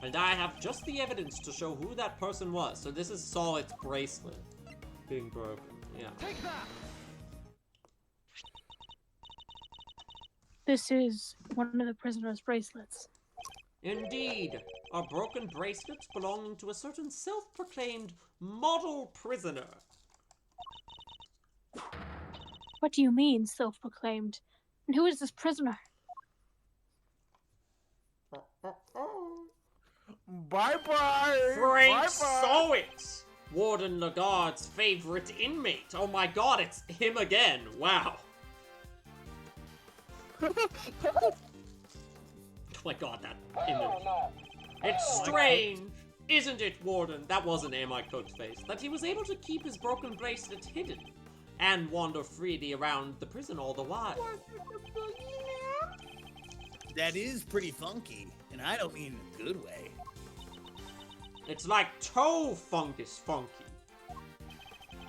And I have just the evidence to show who that person was. So this is Solid's bracelet being broken. Yeah. Take that! This is one of the prisoner's bracelets. Indeed, are broken bracelets belonging to a certain self-proclaimed model prisoner. What do you mean, self-proclaimed? And who is this prisoner? Bye bye. Frank Bye-bye. saw it! Warden Lagarde's favorite inmate. Oh my god, it's him again. Wow. Oh my god, that image. It's strange, isn't it, Warden? That wasn't Am I Cooked face. That he was able to keep his broken bracelet hidden and wander freely around the prison all the while. That is pretty funky, and I don't mean in a good way. It's like toe fungus funky.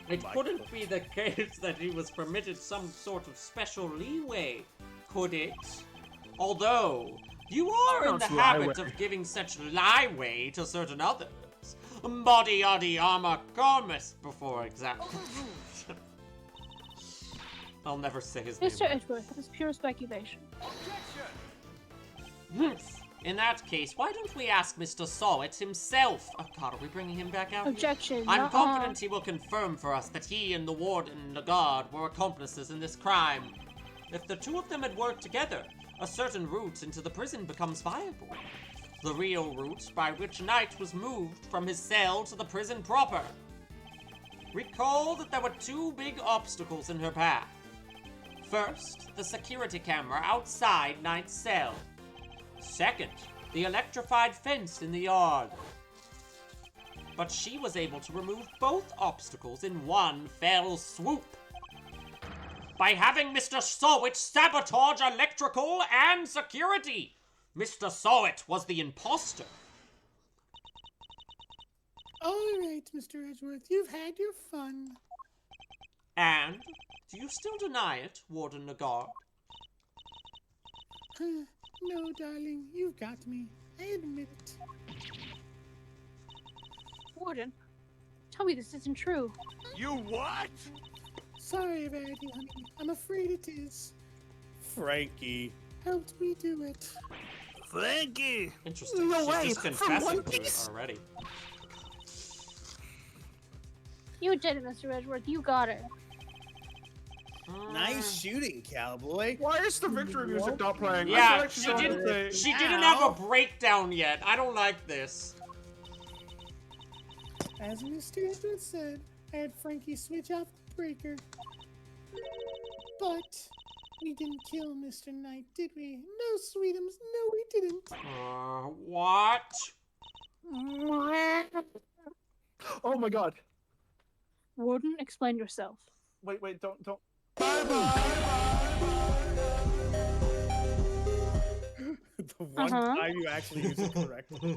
It couldn't be the case that he was permitted some sort of special leeway, could it? Although, you are in the habit of giving such leeway to certain others. Body armor garmus, for example. I'll never say his name. Mr. Edgeworth, that's pure speculation. In that case, why don't we ask Mr. Sowett himself? Oh god, are we bringing him back out? Objection. I'm confident he will confirm for us that he and the Warden Lagarde were accomplices in this crime. If the two of them had worked together, a certain route into the prison becomes viable. The real route by which Knight was moved from his cell to the prison proper. Recall that there were two big obstacles in her path. First, the security camera outside Knight's cell. Second, the electrified fence in the yard. But she was able to remove both obstacles in one fell swoop. By having Mr. Sowett sabotage electrical and security. Mr. Sowett was the imposter. All right, Mr. Edgeworth, you've had your fun. And, do you still deny it, Warden Lagarde? No, darling, you've got me. I admit it. Warden, tell me this isn't true. You what? Sorry, Verity, honey. I'm afraid it is. Frankie. Helped me do it. Frankie! Interesting. No She's way, just from confessing One to it Piece? already. You did it, Mr. Edgeworth. You got her. Nice shooting, cowboy. Why is the victory music not playing? I feel Yeah, like she she's on didn't. the thing. She didn't have a breakdown yet. I don't like this. As Mr. Edgeworth said, I had Frankie switch off the breaker. But we didn't kill Mr. Knight, did we? No, sweetums, no, we didn't. What? Oh my god. Warden, explain yourself. Wait, don't. The one time you actually use it correctly.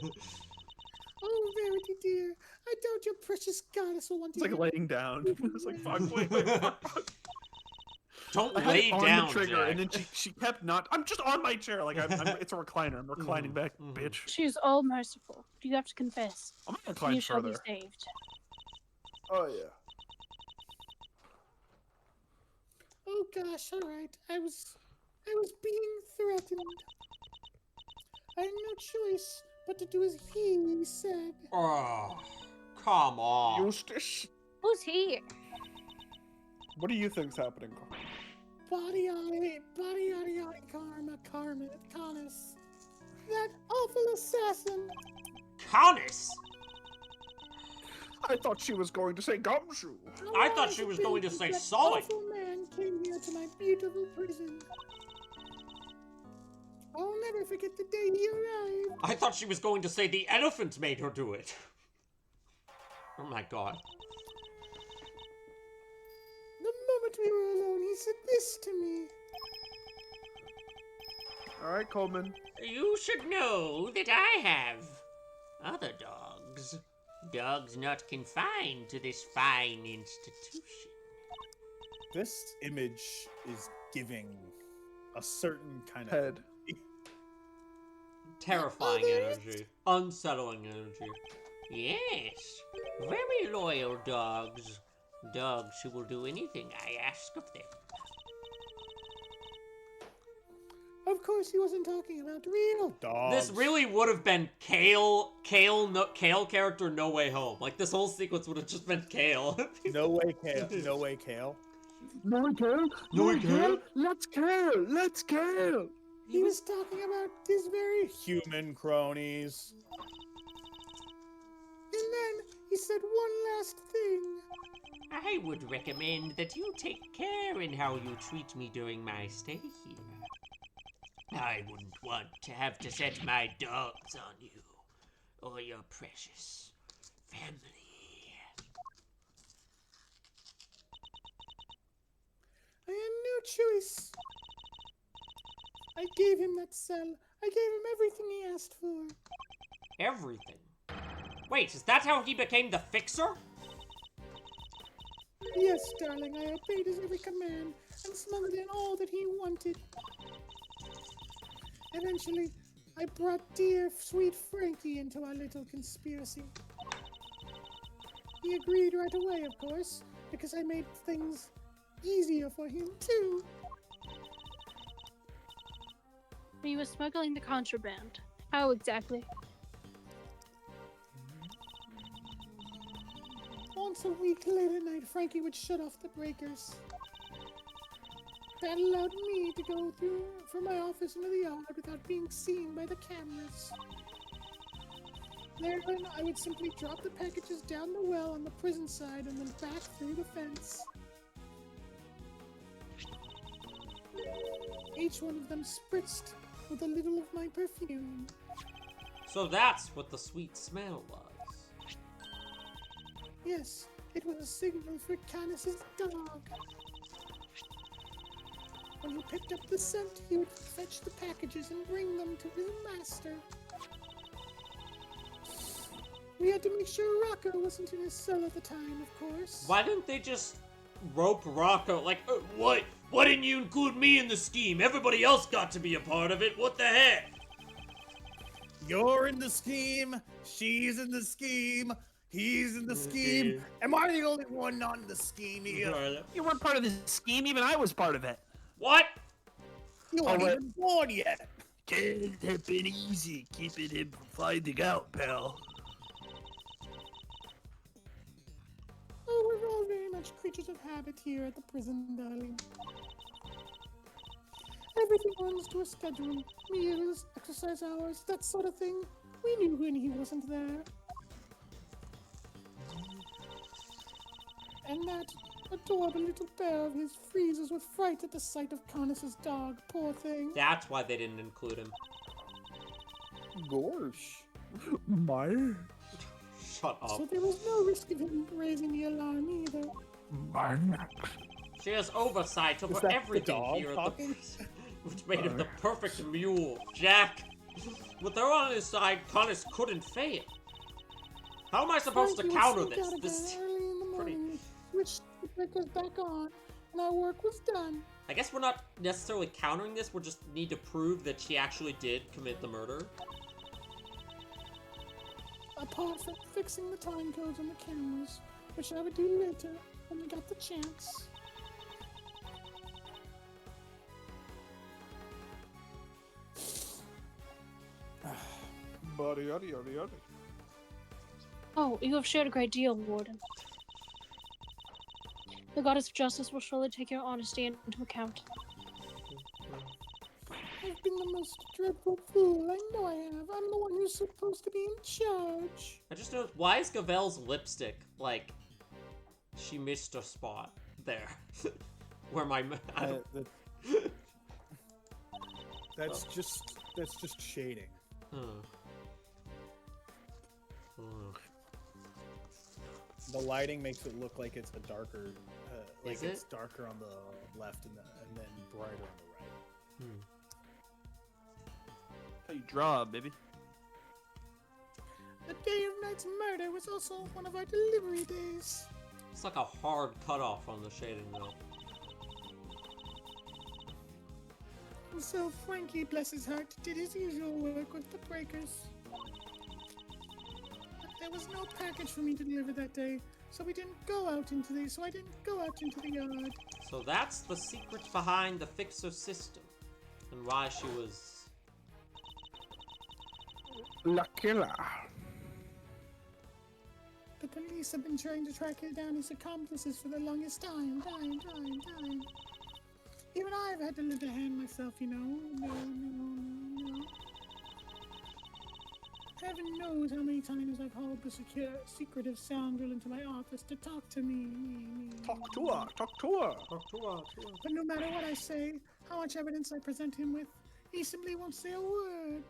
Oh, Verity dear, I doubt your precious goddess will want It's to. like laying down. It's like, fuck, wait, fuck. Don't I had lay it on down, the trigger, Jack. and then she kept not. I'm just on my chair, like it's a recliner. I'm reclining back, bitch. She's all merciful. You have to confess. I'm gonna recline You shall further. be saved. Oh yeah. Oh gosh, all right. I was being threatened. I had no choice but to do as he said. Oh, come on. Eustace, Who's here? what do you think's happening? Body karma, Canis. That awful assassin. Canis? I thought she was going to say gumshoe. I thought she was going to say solid. That awful man came here to my beautiful prison. I'll never forget the day he arrived. I thought she was going to say the elephant made her do it. Oh my god. The moment we were alone, he said this to me. All right, Coleman. You should know that I have other dogs. Dogs not confined to this fine institution. This image is giving a certain kind of Head. Terrifying energy. Unsettling energy. Yes. Very loyal dogs. Dogs who will do anything I ask of them. Of course, he wasn't talking about real dogs. This really would have been Kale character No Way Home. Like, this whole sequence would have just been Kale. No way, Kale. No way, Kale. No one care. No one care? Let's kill. Let's kill. He was talking about his very... Human cronies. And then he said one last thing. I would recommend that you take care in how you treat me during my stay here. I wouldn't want to have to set my dogs on you, or your precious family. I had no choice. I gave him that cell. I gave him everything he asked for. Everything? Wait, is that how he became the Fixer? Yes, darling, I obeyed his every command and smuggled in all that he wanted. Eventually, I brought dear, sweet Frankie into our little conspiracy. He agreed right away, of course, because I made things easier for him, too. He was smuggling the contraband. How exactly? Once a week late at night, Frankie would shut off the breakers. That allowed me to go through from my office into the yard without being seen by the cameras. Then I would simply drop the packages down the well on the prison side and then back through the fence. Each one of them spritzed with a little of my perfume. So that's what the sweet smell was. Yes, it was a signal for Canis's dog. When he picked up the scent, he would fetch the packages and bring them to his master. We had to make sure Rocco wasn't in his cell at the time, of course. Why didn't they just rope Rocco? Like, what? Why didn't you include me in the scheme? Everybody else got to be a part of it. What the heck? You're in the scheme. She's in the scheme. He's in the scheme. Am I the only one not in the scheme here? You weren't part of the scheme. Even I was part of it. What? You weren't even born yet. Can't have been easy keeping him from finding out, pal. Oh, we're all very much creatures of habit here at the prison, darling. Everything runs to a schedule. Meals, exercise hours, that sort of thing. We knew when he wasn't there. And that adorable little bear of his freezes with fright at the sight of Canis's dog, poor thing. That's why they didn't include him. Gorsh. My. Shut up. So there was no risk of him raising the alarm either. She has oversight over Is that the everything dog here at talking? the prison, which made him the perfect mule. Jack, with her on his side, Canis couldn't fail. How am I supposed to Frankie would counter sneak this? out This again early in the pretty. morning, switched the breakers back on, and our work was done. I guess we're not necessarily countering this. We just need to prove that she actually did commit the murder. Apart from fixing the time codes on the cameras, which I would do later when we got the chance. Buddy, yada, yada, yada. Oh, you have shared a great deal, Warden. The goddess of justice will surely take your honesty into account. I've been the most dreadful fool. I know I have. I'm the one who's supposed to be in charge. I just noticed, why is Gavelle's lipstick, like, she missed a spot there. Where my, I don't, That's just shading. The lighting makes it look like it's a darker, like Is it's it? darker on the left and then brighter on the right. How you draw, baby? The day of Knight's murder was also one of our delivery days. It's like a hard cutoff on the shading, though. And so Frankie, bless his heart, did his usual work with the breakers. But there was no package for me to deliver that day, so I didn't go out into the yard. So that's the secret behind the Fixer system, and why she was... La killer. The police have been trying to track down his accomplices for the longest time. Even I've had to lend a hand myself, you know. No. Heaven knows how many times I've called the secretive scoundrel into my office to talk to me. Talk to her. Talk to her. Talk to her. But no matter what I say, how much evidence I present him with, he simply won't say a word.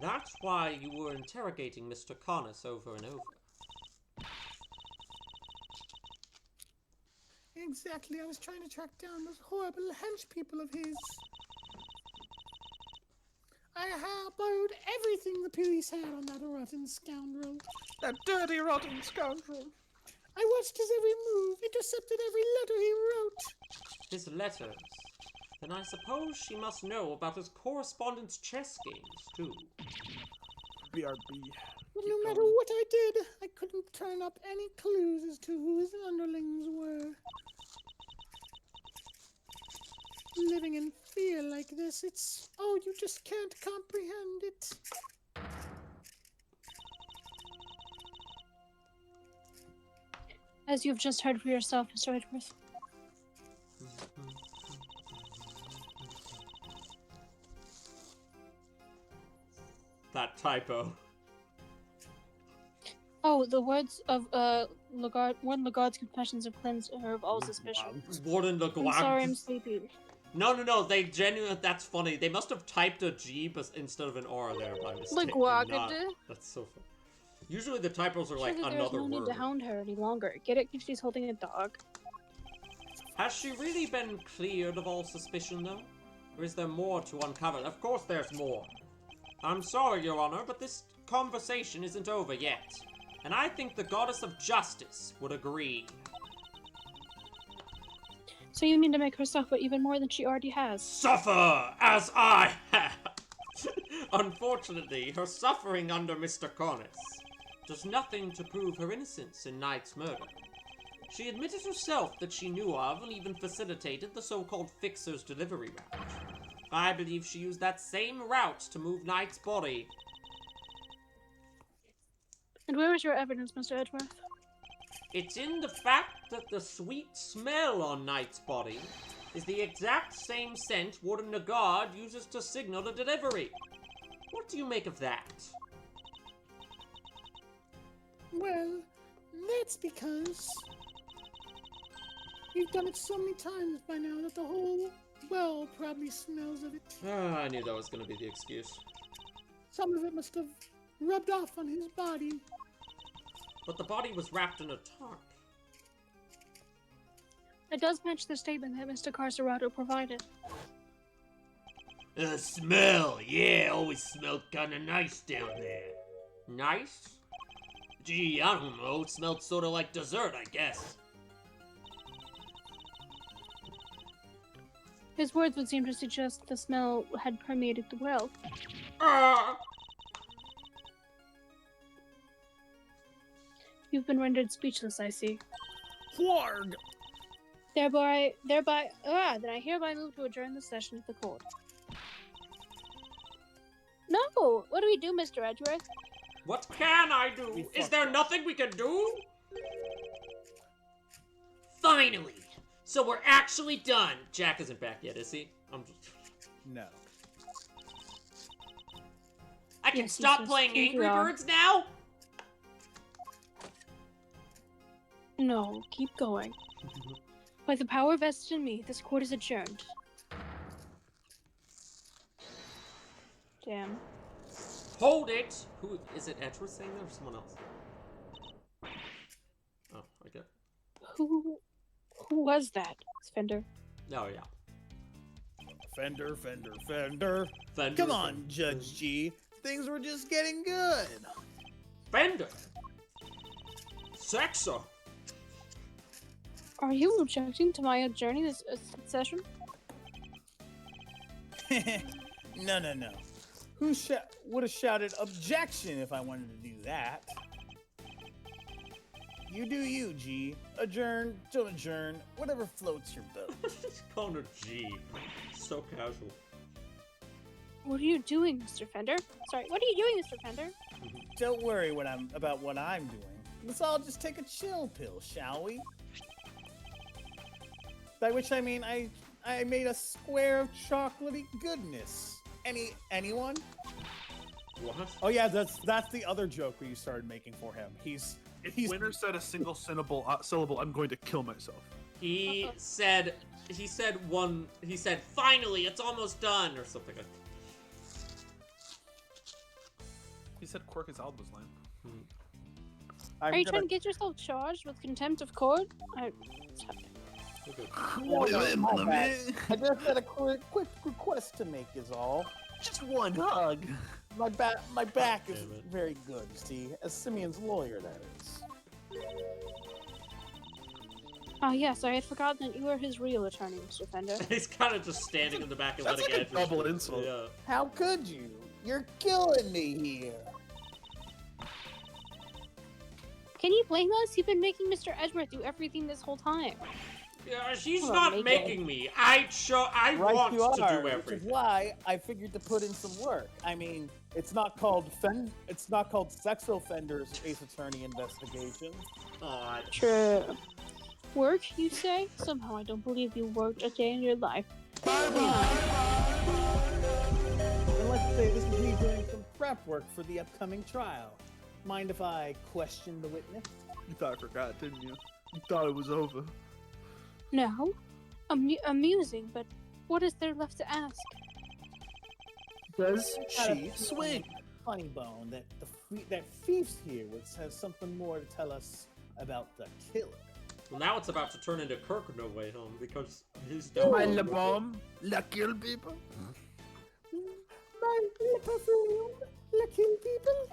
That's why you were interrogating Mr. Connors over and over. Exactly, I was trying to track down those horrible hench people of his. I borrowed everything the police had on that rotten scoundrel. That dirty, rotten scoundrel. I watched his every move, intercepted every letter he wrote. His letters? Then I suppose she must know about his correspondence chess games, too. BRB. But no matter what I did, I couldn't turn up any clues as to who his underlings were. Living in fear like this, you just can't comprehend it. As you've just heard for yourself, Mr. Edgeworth. That typo. Oh, the words of Warden Lagarde's confessions have cleansed her of all suspicion. Warden I'm Lagarde. sorry, I'm sleepy. No, they genuinely, that's funny. They must have typed a G instead of an R there by mistake. Lagarde. That's so funny. Usually the typos are like Surely another there's no need word. to hound her any longer. Get it? Because she's holding a dog. Has she really been cleared of all suspicion, though? Or is there more to uncover? Of course there's more. I'm sorry, Your Honor, but this conversation isn't over yet. And I think the Goddess of Justice would agree. So you mean to make her suffer even more than she already has? Suffer as I have! Unfortunately, her suffering under Mr. Cornice does nothing to prove her innocence in Knight's murder. She admitted herself that she knew of and even facilitated the so-called Fixer's delivery route. I believe she used that same route to move Knight's body. And where is your evidence, Mr. Edgeworth? It's in the fact that the sweet smell on Knight's body is the exact same scent Warden Nagard uses to signal the delivery. What do you make of that? Well, that's because you've done it so many times by now that the whole well probably smells of it. I knew that was going to be the excuse. Some of it must have rubbed off on his body. But the body was wrapped in a tarp. It does match the statement that Mr. Carcerado provided. Smell. Yeah, always smelled kind of nice down there. Nice? Gee, I don't know. It smelled sort of like dessert, I guess. His words would seem to suggest the smell had permeated the well. You've been rendered speechless, I see. Wharg! Then I hereby move to adjourn the session of the court. No! What do we do, Mr. Edgeworth? What can I do? Is there nothing we can do? Finally! So we're actually done! Jack isn't back yet, is he? I'm just... No. I can Yes, stop yes, playing here we Angry are. Birds now? No, keep going. By the power vested in me, this court is adjourned. Damn. Hold it! Who is it? Edgeworth saying that or someone else? Oh, okay. Who was that? Fender. Oh, yeah. Fender. Fender. Come on, Judge G. Things were just getting good. Fender! Sexer! Are you objecting to my adjourning this session? No. Who would have shouted objection if I wanted to do that? You do you, G. Adjourn, don't adjourn, whatever floats your boat. Just calling her G. So casual. What are you doing, Mr. Fender? Sorry, what are you doing, Mr. Fender? Don't worry about what I'm doing. Let's all just take a chill pill, shall we? By which I mean I made a square of chocolatey goodness. Anyone? What? Oh yeah, that's the other joke we started making for him. He's Winner said a single syllable, I'm going to kill myself. He said, finally, it's almost done, or something like that. He said Quirk is Alba's line. Are you trying to get yourself charged with contempt of court? I just had a quick request to make is all. Just one hug. My back is very good, you see, as Simeon's lawyer, that is. Oh yes, I had forgotten that you were his real attorney, Mr. Fender. He's kind of just standing in the back and That's letting like a Edge double insult. Yeah. How could you? You're killing me here. Can you blame us? You've been making Mr. Edgeworth do everything this whole time. Yeah, she's Well, not make making me. I Right want you to are, do which everything. is why I figured to put in some work. I mean, it's not called sex offenders ace attorney investigation. Aw, True. Work, you say? Somehow I don't believe you worked a day in your life. And let's say this is me doing some prep work for the upcoming trial. Mind if I question the witness? You thought I forgot, didn't you? You thought it was over. No. Amusing, but what is there left to ask? Does she swing? Funny bone that that Fief's here, which has something more to tell us about the killer. well, now it's about to turn into Kirk No Way Home because he's My done. la bomb, la kill people. My perfume, la kill people.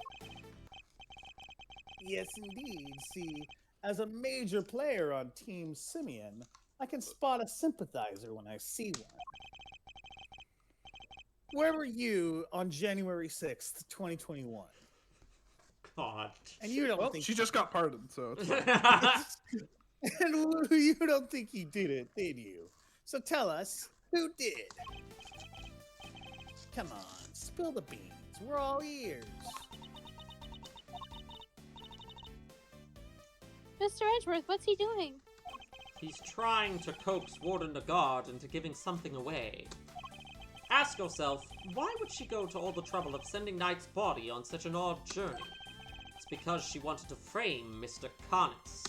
Yes, indeed. See, as a major player on Team Simeon, I can spot a sympathizer when I see one. Where were you on January 6th, 2021? God. And you don't Well, think she just got pardoned, so it's fine. and you don't think he did it, did you? So tell us, who did? Come on, spill the beans. We're all ears. Mr. Edgeworth, what's he doing? He's trying to coax Warden the Guard into giving something away. Ask yourself, why would she go to all the trouble of sending Knight's body on such an odd journey? It's because she wanted to frame Mr. Connix.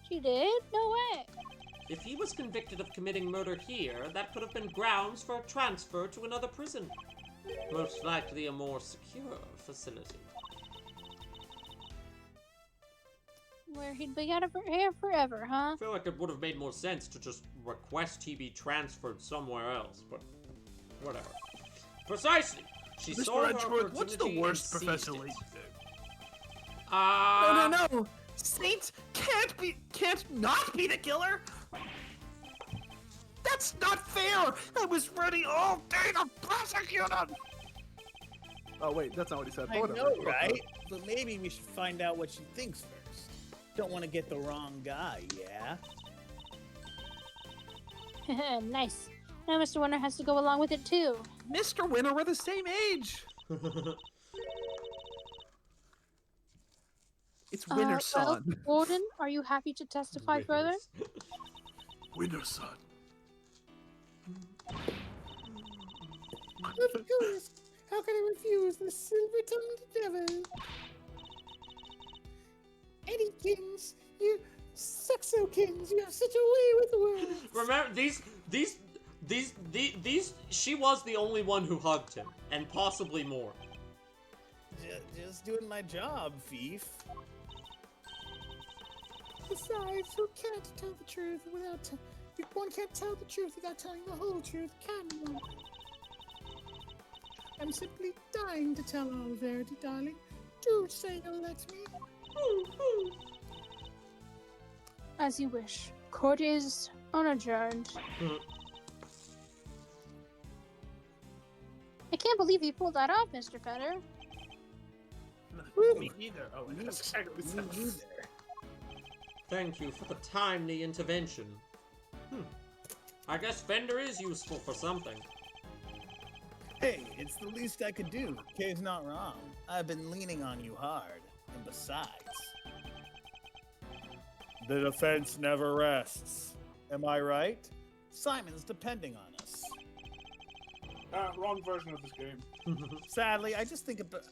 She did? No way. If he was convicted of committing murder here, that could have been grounds for a transfer to another prison. Most likely a more secure facility. Where he'd be out of her hair forever, huh? I feel like it would have made more sense to just request he be transferred somewhere else, but whatever. Precisely! She saw her Mr. Edgeworth, what's the opportunity worst and Professor seized Layton it. did? No! Saint can't not be the killer! That's not fair! I was ready all day to prosecute him! Oh wait, that's not what he said. I Whatever. know, right? But maybe we should find out what she thinks first. Don't want to get the wrong guy, yeah? Nice. Now Mr. Winter has to go along with it too. Mr. Winter, we're the same age! It's Winter Well, Son. Warden, are you happy to testify further? Winter Son. Of course. How can I refuse the silver-tongued devil? Eddykins, you Sexokins, you have such a way with words. Remember, she was the only one who hugged him, and possibly more. Just doing my job, Fief. Besides, who can't tell the truth without... One can't tell the truth without telling the whole truth, can one? I'm simply dying to tell all the verity, darling. Do say you'll let me. As you wish. Court is unadjourned. I can't believe you pulled that off, Mr. Fender. Me either. Oh, that's exactly Me neither. Thank you for the timely intervention. I guess Fender is useful for something. Hey, it's the least I could do. Kay's not wrong. I've been leaning on you hard. And besides... The defense never rests. Am I right? Simon's depending on us. Wrong version of this game. Sadly, I just think about.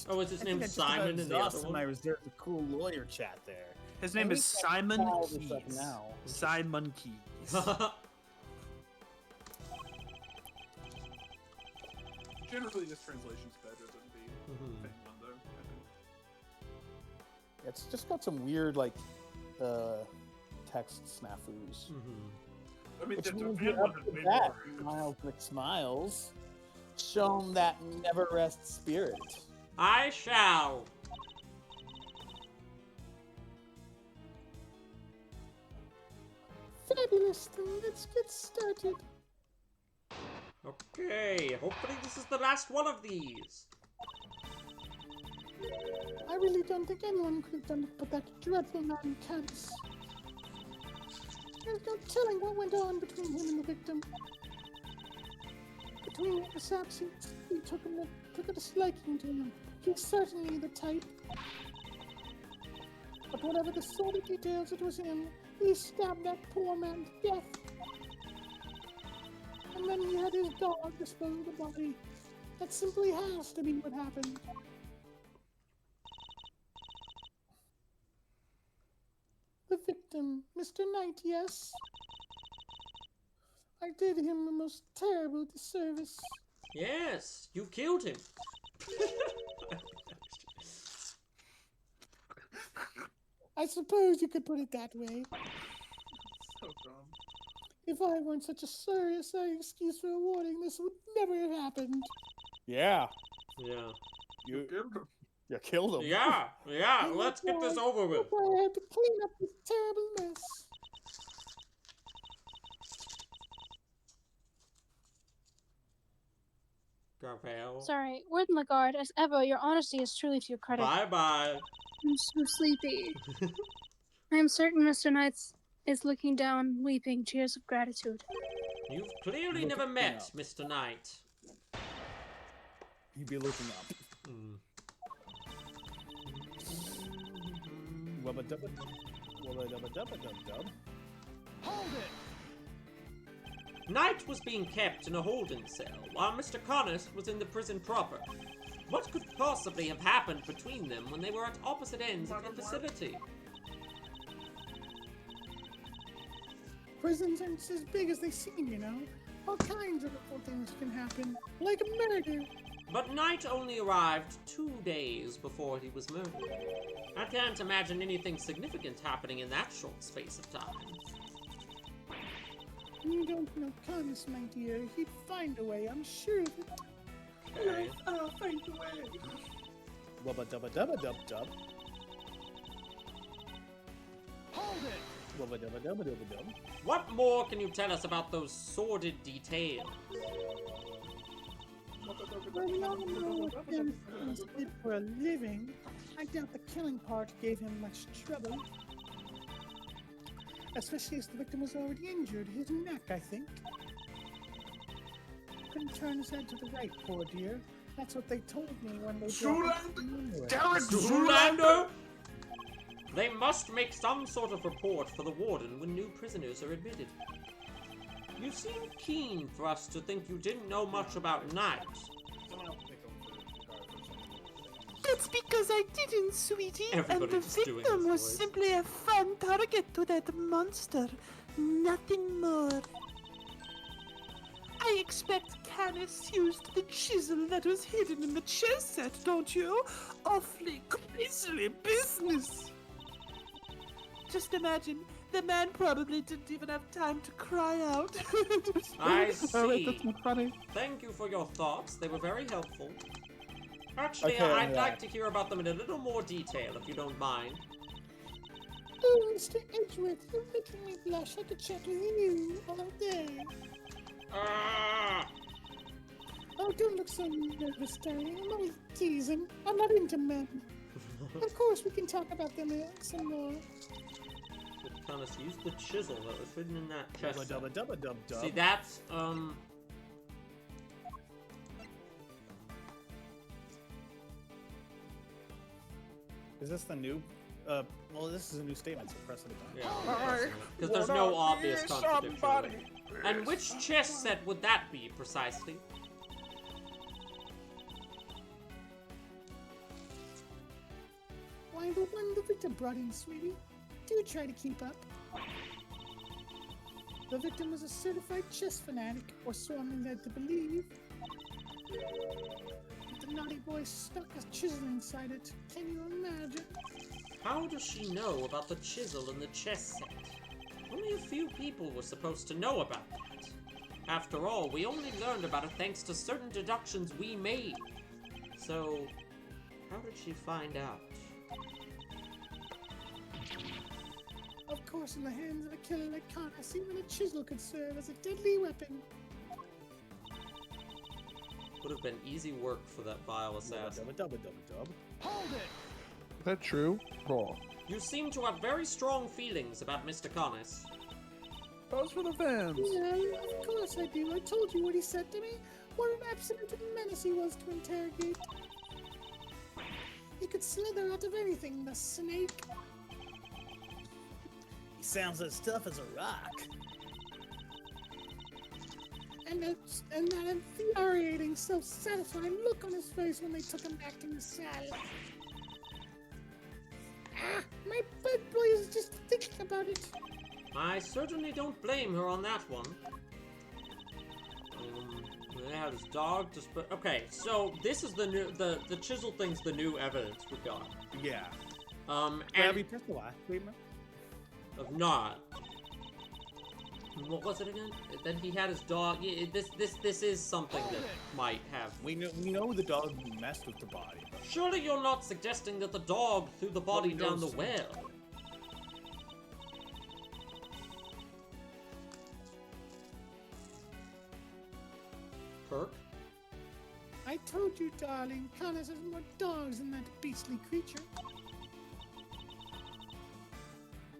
Oh, is his I name think I just about Simon in the other exhausted one? my reserve of cool lawyer chat there. His name And is we can't Simon solve this up Keys. now. Simon Keys. Generally, this translation's better than the thing one, though. I think. It's just got some weird like text snafus. I mean, Which the means Japan you're one up is to way bat, more. Miles McSmiles. Shown that never rest spirit. I shall. Fabulous, then let's get started. Okay, hopefully this is the last one of these. I really don't think anyone could have done it but that dreadful man Caddis. There's no telling what went on between him and the victim. Between his absence, he took a disliking to him. He's certainly the type. But whatever the sordid details it was in, he stabbed that poor man to death. And then he had his dog dispose of the body. That simply has to be what happened. The victim, Mr. Knight, yes? I did him a most terrible disservice. Yes, you killed him. I suppose you could put it that way. So dumb. If I weren't such a serious excuse for a warning, this would never have happened. Yeah, Yeah. you Killed him. you killed him. Yeah, let's get this over with. That's why I had to clean up this terrible mess. Garvelle. Sorry, Warden Lagarde, as ever, your honesty is truly to your credit. Bye-bye. I'm so sleepy. I am certain Mr. Knights is looking down, weeping tears of gratitude. You've clearly Look never at me met up. Mr. Knight. You'd be looking up. Wubba dubba dub. Hold it! Knight was being kept in a holding cell, while Mr. Connors was in the prison proper. What could possibly have happened between them when they were at opposite ends of the facility? Prisons aren't as big as they seem, you know. All kinds of awful things can happen, like a murder. But Knight only arrived 2 days before he was murdered. I can't imagine anything significant happening in that short space of time. You don't know Connors, my dear. He'd find a way, I'm sure of it. Okay. I'll find a way. Wubba dub. Hold it! Wubba dub. What more can you tell us about those sordid details? Well, we all know what Ken Connors did for a living. I doubt the killing part gave him much trouble. Especially as the victim was already injured. His neck, I think. Couldn't turn his head to the right, poor dear. That's what they told me when they brought him into it. Derek Zoolander? They must make some sort of report for the warden when new prisoners are admitted. You seem keen for us to think you didn't know much about Knight. Someone else pick up the guard for a second. That's because I didn't, sweetie. Everybody and the just doing victim his was voice. simply a fun target to that monster. Nothing more. I expect Canis used the chisel that was hidden in the chess set, don't you? Awfully grisly business. Just imagine, the man probably didn't even have time to cry out. I Oh, wait, see. that's not funny. Thank you for your thoughts. They were very helpful. Actually, Okay, I'd yeah. like to hear about them in a little more detail, if you don't mind. Oh, Mr. Edgeworth, you're making me blush. I could chat with you all day. Ah! Oh, don't look so nervous, darling. I'm only teasing. I'm not into men. Of course, we can talk about them some more. Kind of use the chisel that was hidden in that chest. Wubba dub. See, that's, Is this the new? Well, this is a new statement, so press it again. yeah. Because there's no obvious contradiction. And which chess set would that be, precisely? Why, the one the victim brought in, sweetie. Do try to keep up. The victim was a certified chess fanatic, or so I'm led to believe. The naughty boy stuck a chisel inside it. Can you imagine? How does she know about the chisel in the chess set? Only a few people were supposed to know about that. After all, we only learned about it thanks to certain deductions we made. So, how did she find out? Of course, in the hands of a killer like Khan, I see when a chisel could serve as a deadly weapon. Would have been easy work for that vile assassin. Dub. Hold it! Is that true? Wrong. You seem to have very strong feelings about Mr. Connors. Those for the fans. Yeah, of course I do. I told you what he said to me. What an absolute menace he was to interrogate. He could slither out of anything, the snake. He sounds as tough as a rock. And that infuriating, self-satisfied look on his face when they took him back in the saddle. Ah, my blood boils just thinking about it. I certainly don't blame her on that one. Yeah, this dog just... Okay, so this is the new... The chisel thing's the new evidence we got. Yeah. And... Have you pressed the last statement? Of not. What was it again? That he had his dog... Yeah, this is something that might have... We know the dog messed with the body. But... Surely you're not suggesting that the dog threw the body down the well? Perk? I told you, darling, Connors has more dogs than that beastly creature.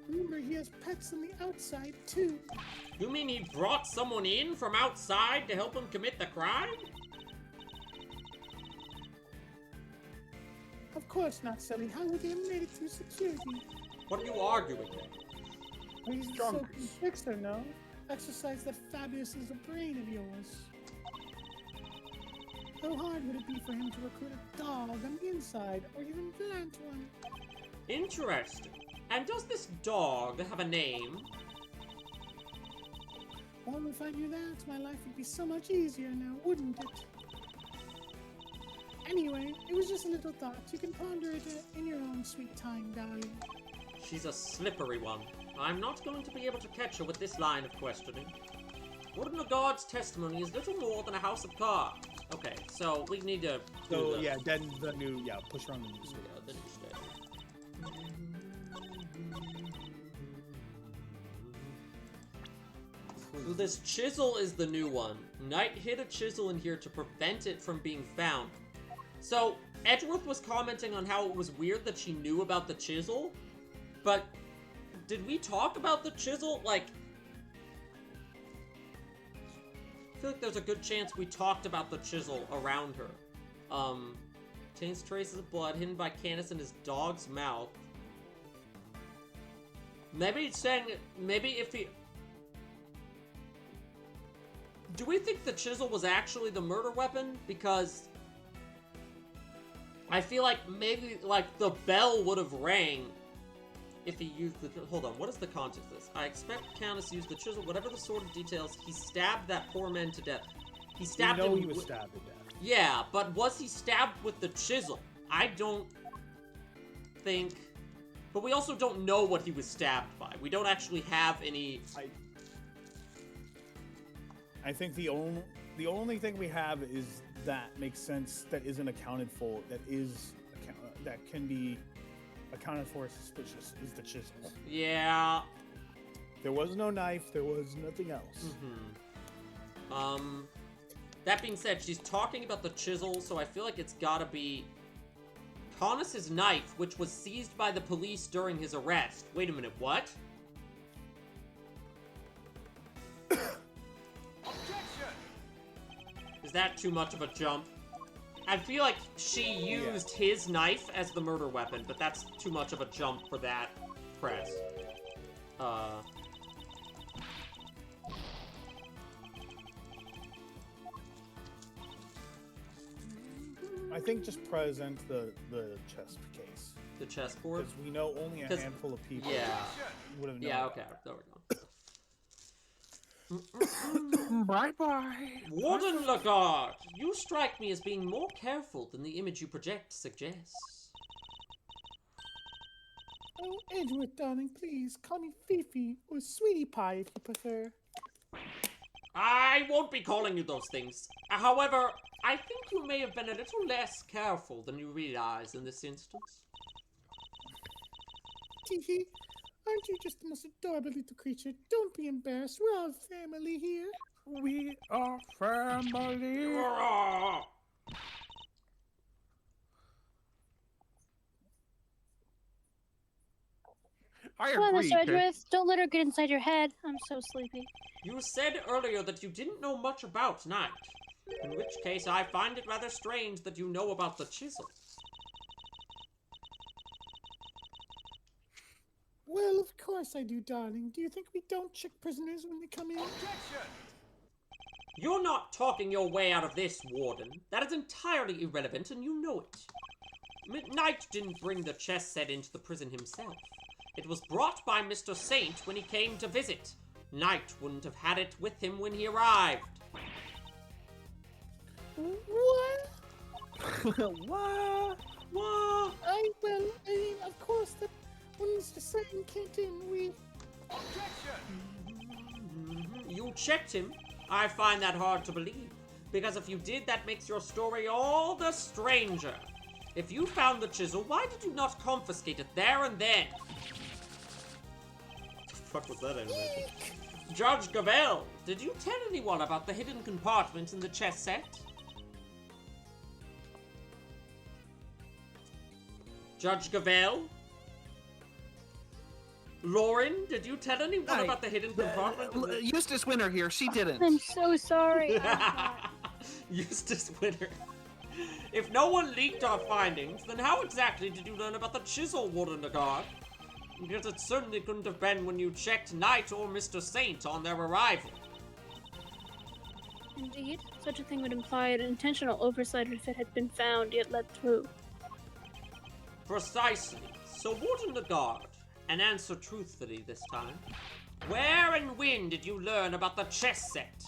Remember, he has pets on the outside, too. You mean he brought someone in from outside to help him commit the crime? Of course not, silly. How would he have made it through security? What are you arguing then? He's a so fixer, no? Exercise that fabulous little brain of yours. How hard would it be for him to recruit a dog on the inside, or even plant one? Interesting. And does this dog have a name? Well, if I knew that, my life would be so much easier now, wouldn't it? Anyway, it was just a little thought. You can ponder it in your own sweet time, darling. She's a slippery one. I'm not going to be able to catch her with this line of questioning. Wooden Guard's testimony is little more than a house of cards. Okay, so we need to... So, yeah, then the new... Yeah, push her on the new stage. Yeah, the new stage. This chisel is the new one. Knight hid a chisel in here to prevent it from being found. So, Edgeworth was commenting on how it was weird that she knew about the chisel, but did we talk about the chisel? Like, I feel like there's a good chance we talked about the chisel around her. Contains traces of blood hidden by Candace in his dog's mouth. Maybe it's saying, maybe if he... Do we think the chisel was actually the murder weapon? Because I feel like maybe, like, the bell would have rang if he used the... Hold on, what is the context of this? I expect Countess used the chisel, whatever the sordid details, he stabbed that poor man to death. He stabbed him... he was stabbed to death. Yeah, but was he stabbed with the chisel? I don't think... But we also don't know what he was stabbed by. We don't actually have any... I think the only thing we have is that makes sense, that isn't accounted for, that can be accounted for as suspicious, is the chisel. Yeah. There was no knife, there was nothing else. That being said, she's talking about the chisel, so I feel like it's gotta be Connors' knife, which was seized by the police during his arrest. Wait a minute, what? Is that too much of a jump? I feel like she used his knife as the murder weapon, but that's too much of a jump for that press. I think just present the chess case. The chessboard? Because we know only a handful of people would have known. Yeah, about okay. that. There we go. Bye-bye. Warden Lagarde, you strike me as being more careful than the image you project suggests. Oh, Edgeworth, darling, please call me Fifi or Sweetie Pie if you prefer. I won't be calling you those things. However, I think you may have been a little less careful than you realize in this instance. Tee, aren't you just the most adorable little creature? Don't be embarrassed. We're all family here. We are family. I Come on, agree. Mr. Edgeworth. Don't let her get inside your head. I'm so sleepy. You said earlier that you didn't know much about Knight. In which case, I find it rather strange that you know about the chisel. Well, of course I do, darling. Do you think we don't check prisoners when they come in? You're not talking your way out of this, Warden. That is entirely irrelevant, and you know it. Knight didn't bring the chess set into the prison himself. It was brought by Mr. Saint when he came to visit. Knight wouldn't have had it with him when he arrived. What? What? What? I mean, of course, that when Mr. Satan came in, we... You checked him? I find that hard to believe. Because if you did, that makes your story all the stranger. If you found the chisel, why did you not confiscate it there and then? What the fuck was that animation? Judge Gavel, did you tell anyone about the hidden compartment in the chess set? Judge Gavel? Lauren, did you tell anyone about the hidden compartment? Eustace Winter here. She didn't. I'm so sorry. Eustace Winter. If no one leaked our findings, then how exactly did you learn about the chisel, Warden Lagarde? Because it certainly couldn't have been when you checked Knight or Mr. Saint on their arrival. Indeed, such a thing would imply an intentional oversight if it had been found yet let through. Precisely. So, Warden Lagarde, and answer truthfully this time, where and when did you learn about the chess set?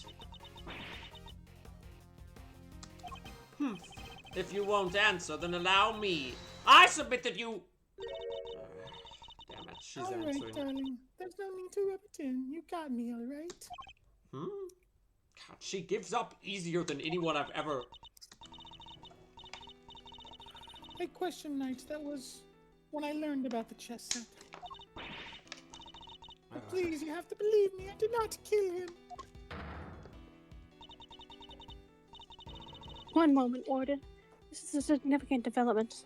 If you won't answer, then allow me. I submit that you... Damn it, she's All answering. right, darling. There's no need to rub it in. You got me, all right? God, she gives up easier than anyone I've ever... I questioned Knight. That was when I learned about the chess set. But please, you have to believe me. I did not kill him. One moment, Warden. This is a significant development.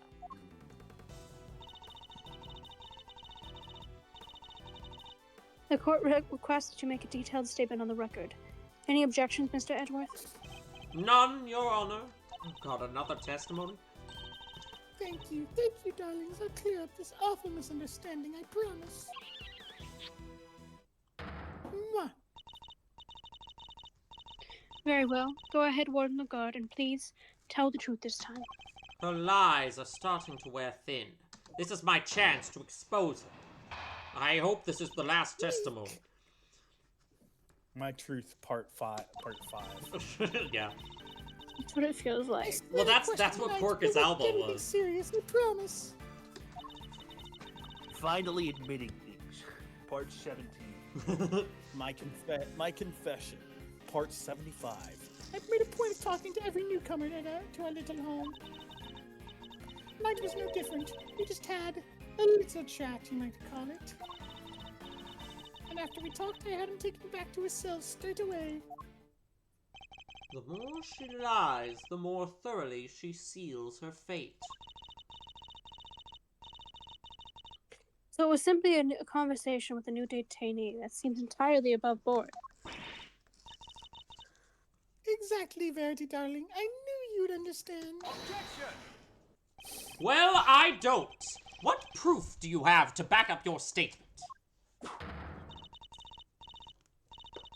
The court requests that you make a detailed statement on the record. Any objections, Mr. Edgeworth? None, Your Honor. Oh God, another testimony? Thank you, darlings. I'll clear up this awful misunderstanding, I promise. Mwah. Very well. Go ahead, Warden Lagarde, and please tell the truth this time. Her lies are starting to wear thin. This is my chance to expose her. I hope this is the last testimony. My Truth, part 5. Yeah. That's what it feels like. Well, that's what Porcus Alba was. Serious, I promise. Finally admitting things. Part 17. My confession, part 75. I've made a point of talking to every newcomer to our little home. Knight was no different. We just had a little chat, you might call it. And after we talked, I had him taken back to his cell straight away. The more she lies, the more thoroughly she seals her fate. So it was simply a conversation with a new detainee that seems entirely above board. Exactly, Verity, darling. I knew you'd understand. Well, I don't. What proof do you have to back up your statement?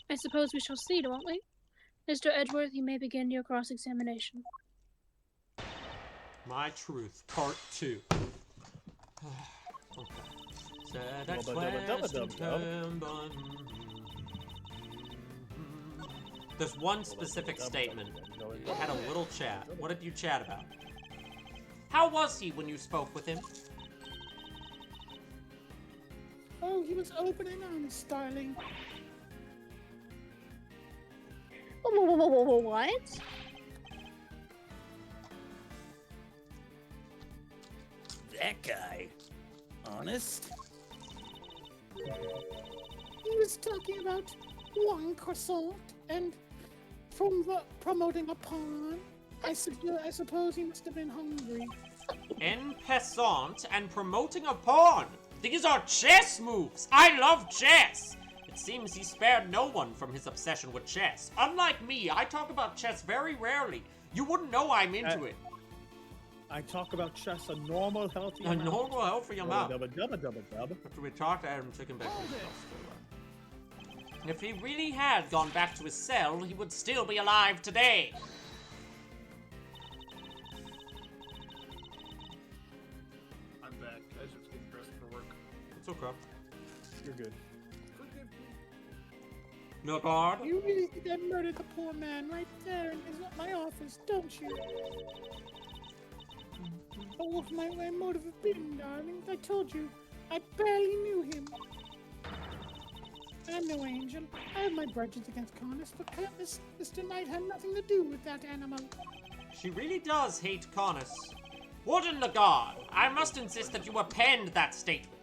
I suppose we shall see, won't we? Mr. Edgeworth, you may begin your cross-examination. My Truth, Part 2. Okay. Said a question turned on. There's one specific statement. You had a little chat. What did you chat about? How was he when you spoke with him? Oh, he was open and honest, darling. What? That guy. Honest? He was talking about one croissant and promoting a pawn. I suppose he must have been hungry. En passant and promoting a pawn. These are chess moves. I love chess. It seems he spared no one from his obsession with chess. Unlike me, I talk about chess very rarely. You wouldn't know I'm into it. I talk about chess a normal, healthy A normal, healthy amount. Dub. After we talked, I had him taken back to his cell. If he really had gone back to his cell, he would still be alive today. I'm back. I was just getting dressed for work. It's okay. You're good. No guard. You really think I murdered the poor man right there in my office, don't you? What was my motive of being, darling? I told you, I barely knew him. I'm no angel. I have my grudges against Connors, but Mr. Knight had nothing to do with that animal. She really does hate Connors. Warden Lagarde, I must insist that you append that statement.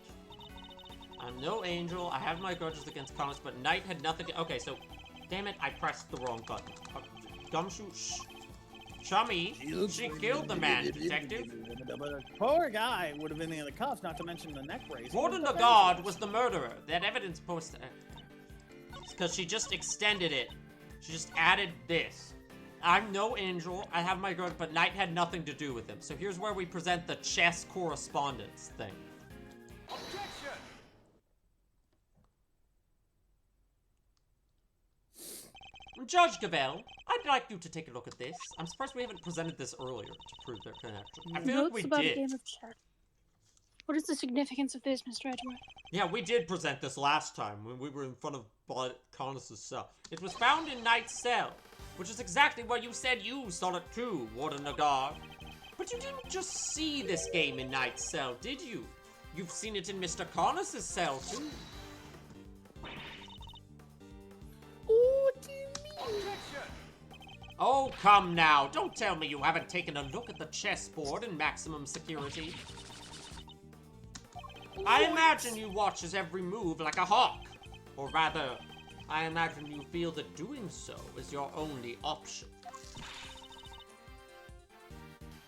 I'm no angel. I have my grudges against Connors, but Knight had nothing to... Okay, so... Damn it, I pressed the wrong button. Gumshoe, shh. Chummy, she killed the man, detective. Poor guy would have been in the cuffs, not to mention the neck brace. Warden Lagarde was the murderer. That evidence posted... Because she just extended it. She just added this. I'm no angel. I have my grudge, but Knight had nothing to do with him. So here's where we present the chess correspondence thing. Objection! Judge Gabel, I'd like you to take a look at this. I'm surprised we haven't presented this earlier to prove their connection. I feel like we about did. A game of chess. What is the significance of this, Mr. Edgeworth? Yeah, we did present this last time when we were in front of Connors' cell. It was found in Knight's cell, which is exactly where you said you saw it too, Warden Lagarde. But you didn't just see this game in Knight's cell, did you? You've seen it in Mr. Connors' cell too. What do you mean? Oh, come now. Don't tell me you haven't taken a look at the chessboard in maximum security. I imagine you watch his every move like a hawk. Or rather, I imagine you feel that doing so is your only option.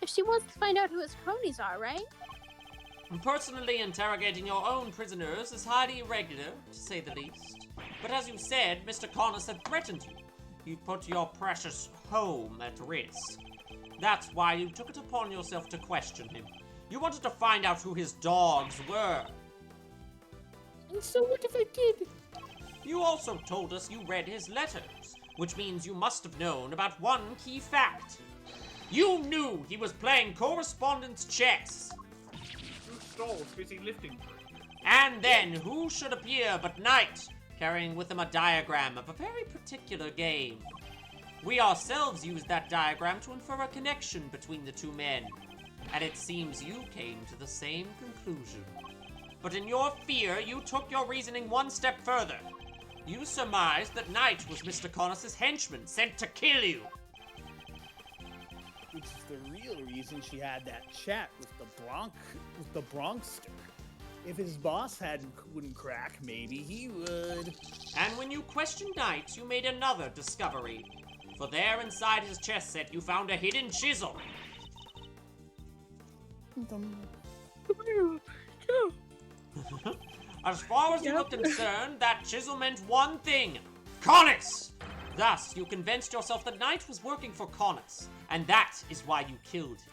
If she wants to find out who his cronies are, right? Personally interrogating your own prisoners is highly irregular, to say the least. But as you said, Mr. Connors had threatened you. You put your precious home at risk. That's why you took it upon yourself to question him. You wanted to find out who his dogs were. And so what if I did? You also told us you read his letters, which means you must have known about one key fact. You knew he was playing correspondence chess. Who stole busy lifting? And then who should appear but Knight, carrying with him a diagram of a very particular game. We ourselves used that diagram to infer a connection between the two men, and it seems you came to the same conclusion. But in your fear, you took your reasoning one step further. You surmised that Knight was Mr. Connors' henchman sent to kill you. Which is the real reason she had that chat with the Bronxster. If his boss wouldn't crack, maybe he would. And when you questioned Knight, you made another discovery. For there inside his chess set, you found a hidden chisel. As far as you were concerned, that chisel meant one thing. Connors! Thus, you convinced yourself that Knight was working for Connors, and that is why you killed him.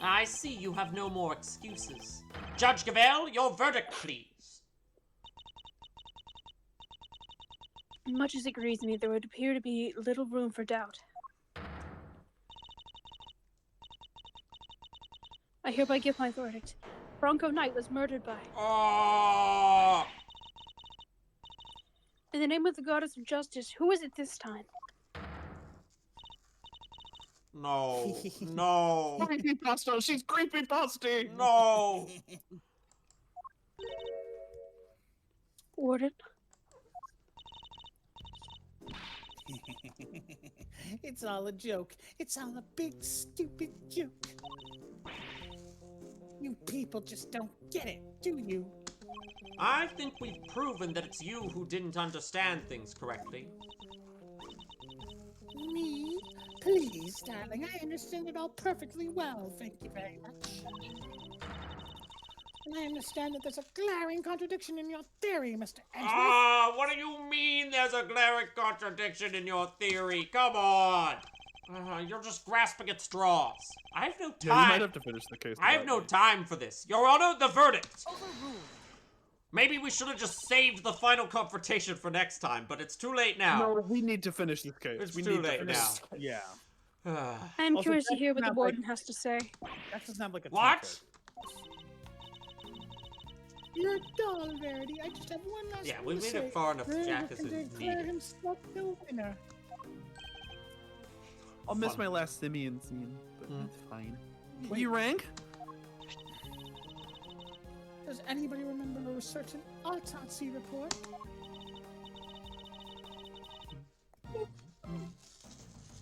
I see you have no more excuses. Judge Gavelle, your verdict, please. Much as it grieves me, there would appear to be little room for doubt. I hereby give my verdict. Bronco Knight was murdered by. Oh! In the name of the goddess of justice, who is it this time? No. No. Creepypasta! She's creepypasta! No. Warden? It's all a joke. It's all a big, stupid joke. You people just don't get it, do you? I think we've proven that it's you who didn't understand things correctly. Me? Please, darling, I understand it all perfectly well, thank you very much. And I understand that there's a glaring contradiction in your theory, Mr. Edgeworth. Ah, what do you mean there's a glaring contradiction in your theory? Come on! You're just grasping at straws. I have no time. Yeah, you might have to finish the case. I have no time for this. Your Honor, the verdict! Maybe we should have just saved the final confrontation for next time, but it's too late now. No, we need to finish this case. It's we too need to late finish now. this. Yeah. I'm Also, curious to Jack hear what the doesn't have, warden has to say. That doesn't have like a What? teacher. You're a doll, Verity. I just have one last Yeah, thing we to made say. it far enough. Verity Jack can isn't declare needed. himself the winner. I'll miss Fun. my last Simeon scene, but that's fine. What do Wait. you rank? Does anybody remember a certain autopsy report?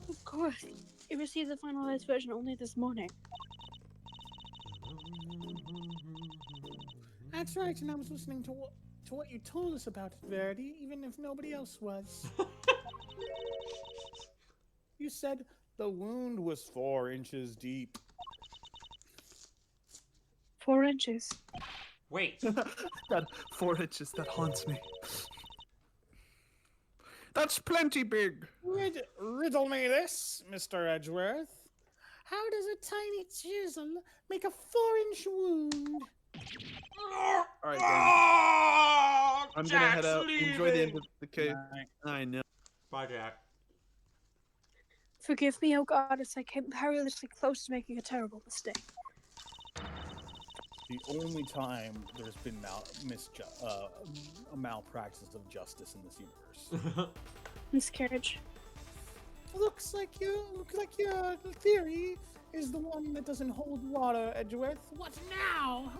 Of course. I received the finalized version only this morning. That's right, and I was listening to what you told us about it, Verity, even if nobody else was. You said the wound was 4 inches deep. 4 inches. Wait. That 4 inches, that haunts me. That's plenty big. Riddle me this, Mr. Edgeworth. How does a tiny chisel make a 4-inch wound? All right, then. Oh, I'm gonna Jack's head out. leaving. Enjoy the end of the case. Night. I know. Bye, Jack. Forgive me, oh goddess, I came perilously close to making a terrible mistake. The only time there's been a malpractice of justice in this universe. Miscarriage. Looks like your theory is the one that doesn't hold water, Edgeworth. What now?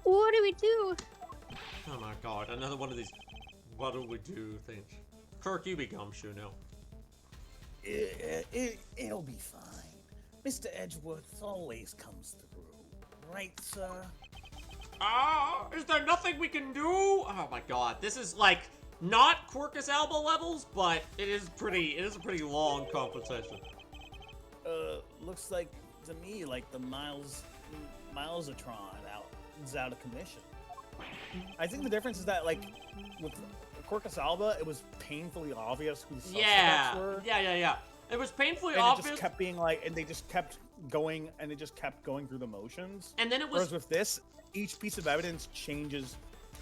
What do we do? Oh my god, another one of these what do we do things. Kirk, you be gumshoe now. It'll be fine. Mr. Edgeworth always comes through. Right, sir? Ah, is there nothing we can do? Oh my god, this is like not Quirkus Alba levels, but it is a pretty long competition. Looks like to me like the Milesatron is out of commission. I think the difference is that like with Quirkus Alba, it was painfully obvious who the suspects were. Yeah. It was painfully And obvious. it just kept being like, and they just kept going, and it just kept going through the motions. And then it was Whereas with this, each piece of evidence changes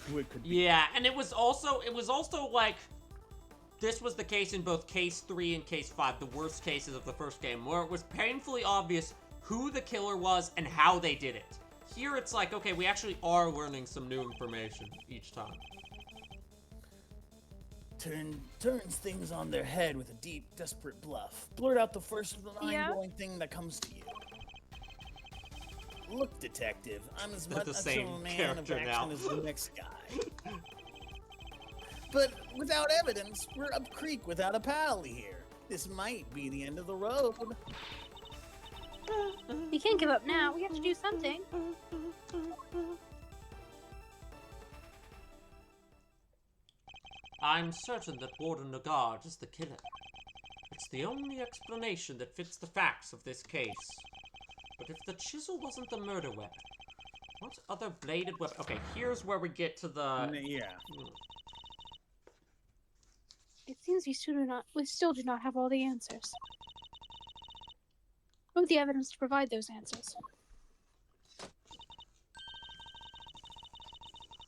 who it could be. Yeah, and it was also like this was the case in both case 3 and case 5, the worst cases of the first game, where it was painfully obvious who the killer was and how they did it. Here it's like, okay, we actually are learning some new information each time. Turns things on their head with a deep, desperate bluff. Blurt out the first mind-blowing thing that comes to you. Look, detective, I'm as much the a same man of character action now. as the next guy. But without evidence, we're up creek without a paddle here. This might be the end of the road. We can't give up now. We have to do something. I'm certain that Warden Nagard is the killer. It's the only explanation that fits the facts of this case. But if the chisel wasn't the murder weapon, what other bladed weapon? Okay, here's where we get to the... Yeah. It seems we still do not have all the answers. Or the evidence to provide those answers.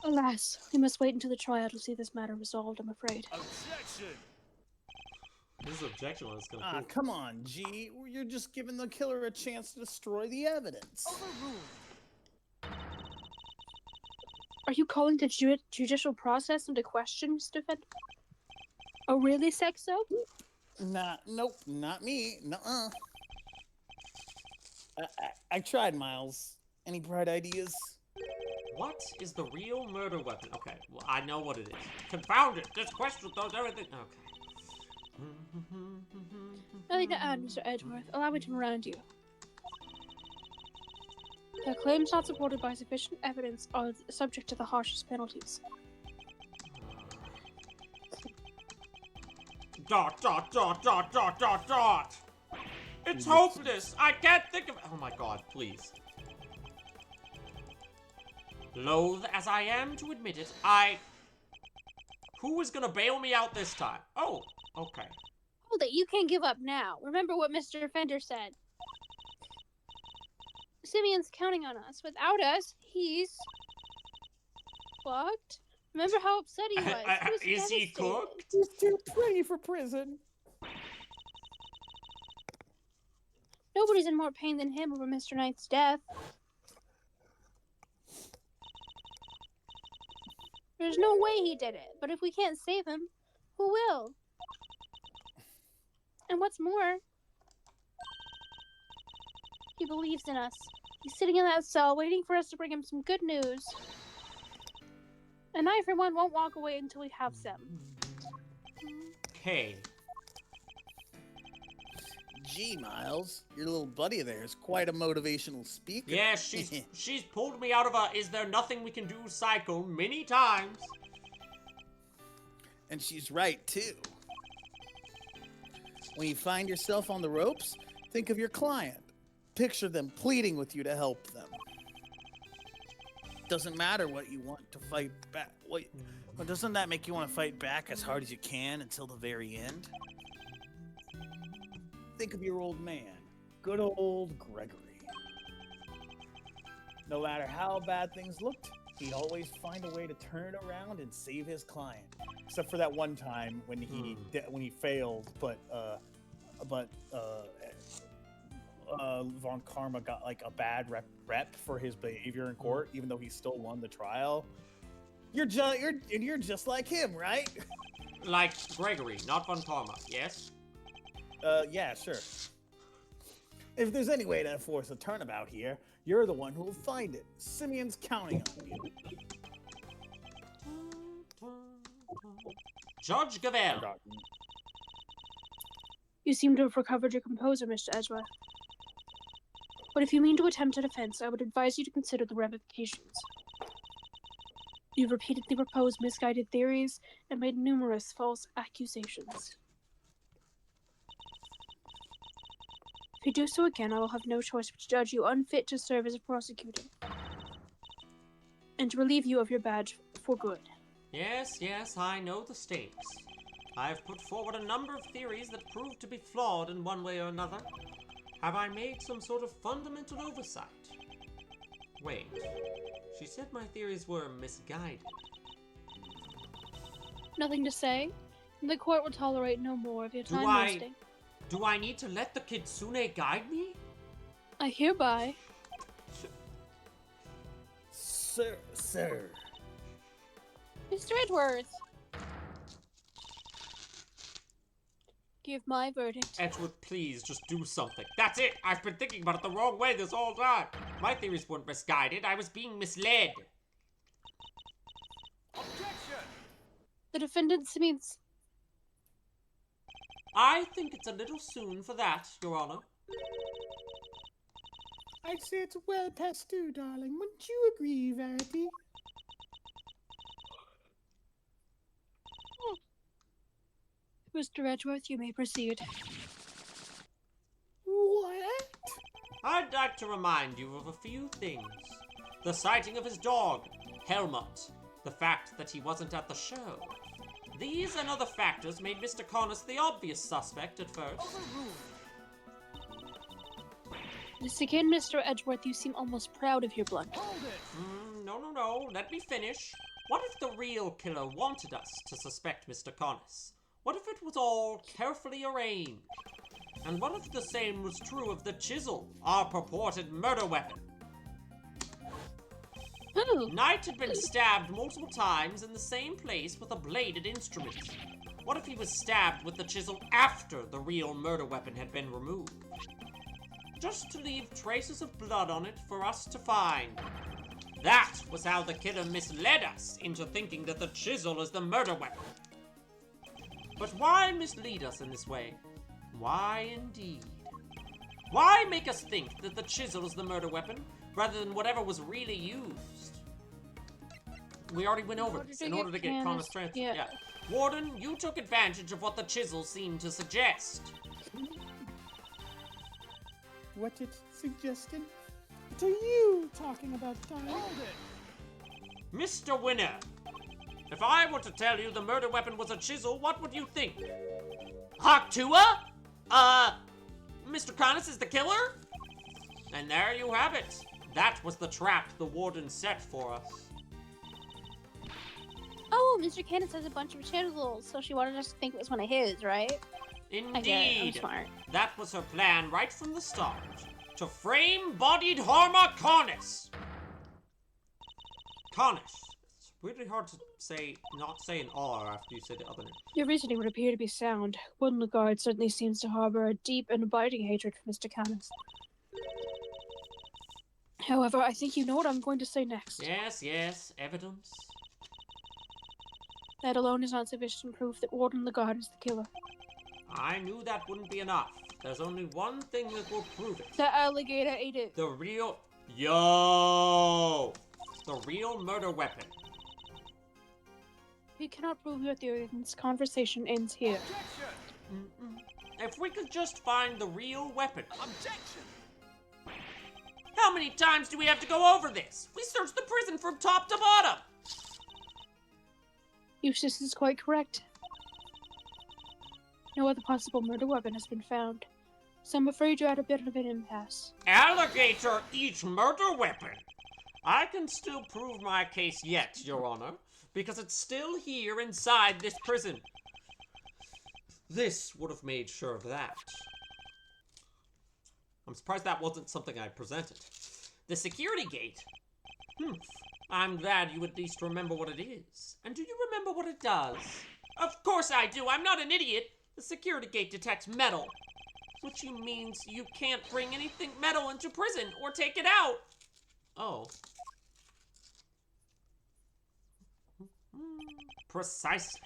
Alas, we must wait until the trial to see this matter resolved, I'm afraid. Objection! His objection was kind of Ah, cool. come on, G. You're just giving the killer a chance to destroy the evidence. Are you calling the judicial process into question, Mr. Fender? Oh, really, Sexo? Nope, not me. Nuh-uh. I tried, Miles. Any bright ideas? What is the real murder weapon? Okay, well, I know what it is. Confound it! This question throws everything. Okay. Nothing to add, Mr. Edgeworth. Allow me to remind you. The claims not supported by sufficient evidence are subject to the harshest penalties. Dot, dot, dot, dot, dot, dot, dot! It's hopeless! I can't think of- Oh my god, please. Loath as I am to admit it, Who is gonna bail me out this time? Oh, okay. Hold it, you can't give up now. Remember what Mr. Fender said. Simeon's counting on us. Without us, he's... fucked? Remember how upset he was. He was Is he devastated. cooked? He's too pretty for prison. Nobody's in more pain than him over Mr. Knight's death. There's no way he did it, but if we can't save him, who will? And what's more, he believes in us. He's sitting in that cell waiting for us to bring him some good news. And I, for one, won't walk away until he has them. Okay. Gee, Miles, your little buddy there is quite a motivational speaker. Yeah, she's pulled me out of a "is there nothing we can do" cycle many times. And she's right, too. When you find yourself on the ropes, think of your client. Picture them pleading with you to help them. Doesn't matter what you want to fight back. Well, doesn't that make you want to fight back as hard as you can until the very end? Think of your old man, good old Gregory. No matter how bad things looked, he'd always find a way to turn around and save his client. Except for that one time when he failed, but Von Karma got like a bad rep for his behavior in court, even though he still won the trial. You're just like him, right? Like Gregory, not Von Karma, yes? Yeah, sure. If there's any way to force a turnabout here, you're the one who will find it. Simeon's counting on you. Judge Gavel. You seem to have recovered your composure, Mr. Edgeworth. But if you mean to attempt a defense, I would advise you to consider the ramifications. You've repeatedly proposed misguided theories and made numerous false accusations. If you do so again, I will have no choice but to judge you unfit to serve as a prosecutor, and to relieve you of your badge for good. Yes, I know the stakes. I have put forward a number of theories that proved to be flawed in one way or another. Have I made some sort of fundamental oversight? Wait, she said my theories were misguided. Nothing to say. The court will tolerate no more of your time wasting. Do I need to let the kitsune guide me? I hereby... Sir. Mr. Edgeworth! Give my verdict. Edgeworth, please, just do something. That's it! I've been thinking about it the wrong way this whole time! My theories weren't misguided, I was being misled. Objection! The defendant Simeon's... I think it's a little soon for that, Your Honor. I'd say it's well past due, darling. Wouldn't you agree, Verity? Mr. Edgeworth, you may proceed. What? I'd like to remind you of a few things. The sighting of his dog, Helmut. The fact that he wasn't at the show. These and other factors made Mr. Connors the obvious suspect at first. This again, Mr. Edgeworth, you seem almost proud of your blunder. Hold it! No. Let me finish. What if the real killer wanted us to suspect Mr. Connors? What if it was all carefully arranged? And what if the same was true of the chisel, our purported murder weapon? Knight had been stabbed multiple times in the same place with a bladed instrument. What if he was stabbed with the chisel after the real murder weapon had been removed? Just to leave traces of blood on it for us to find. That was how the killer misled us into thinking that the chisel is the murder weapon. But why mislead us in this way? Why indeed? Why make us think that the chisel is the murder weapon rather than whatever was really used? We already went over this in order to get Connors transferred. Yeah. Warden, you took advantage of what the chisel seemed to suggest. What it suggested? To you talking about time. Hold it! Mr. Winner, if I were to tell you the murder weapon was a chisel, what would you think? Haktua? Mr. Connors is the killer? And there you have it. That was the trap the warden set for us. Oh, Mr. Candace has a bunch of chisels, so she wanted us to think it was one of his, right? I get it. I'm Indeed. smart. That was her plan right from the start. To frame bodied Harma Connors. Connors. It's really hard to say, not say an R after you say the other name. Your reasoning would appear to be sound. One Lagarde certainly seems to harbor a deep and abiding hatred for Mr. Canis. However, I think you know what I'm going to say next. Yes, evidence. That alone is not sufficient proof that Warden Lagarde is the killer. I knew that wouldn't be enough. There's only one thing that will prove it. The alligator ate it. The real murder weapon. We cannot prove your theory, and this conversation ends here. Objection! If we could just find the real weapon. Objection! How many times do we have to go over this? We searched the prison from top to bottom. Eustace is quite correct. No other possible murder weapon has been found, so I'm afraid you're at a bit of an impasse. Alligator eats murder weapon. I can still prove my case yet, Your Honor, because it's still here inside this prison. This would have made sure of that. I'm surprised that wasn't something I presented. The security gate. I'm glad you at least remember what it is. And do you remember what it does? Of course I do. I'm not an idiot. The security gate detects metal, which means you can't bring anything metal into prison or take it out. Oh. Precisely.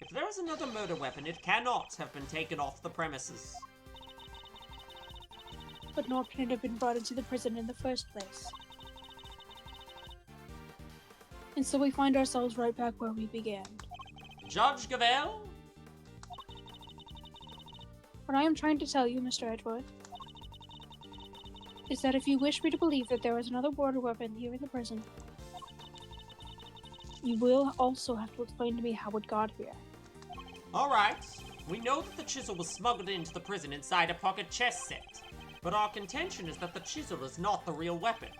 If there is another murder weapon, it cannot have been taken off the premises. But nor can it have been brought into the prison in the first place. And so we find ourselves right back where we began. Judge Gavel? What I am trying to tell you, Mr. Edgewood, is that if you wish me to believe that there is another murder weapon here in the prison, you will also have to explain to me how it got here. Alright. We know that the chisel was smuggled into the prison inside a pocket chess set. But our contention is that the chisel is not the real weapon.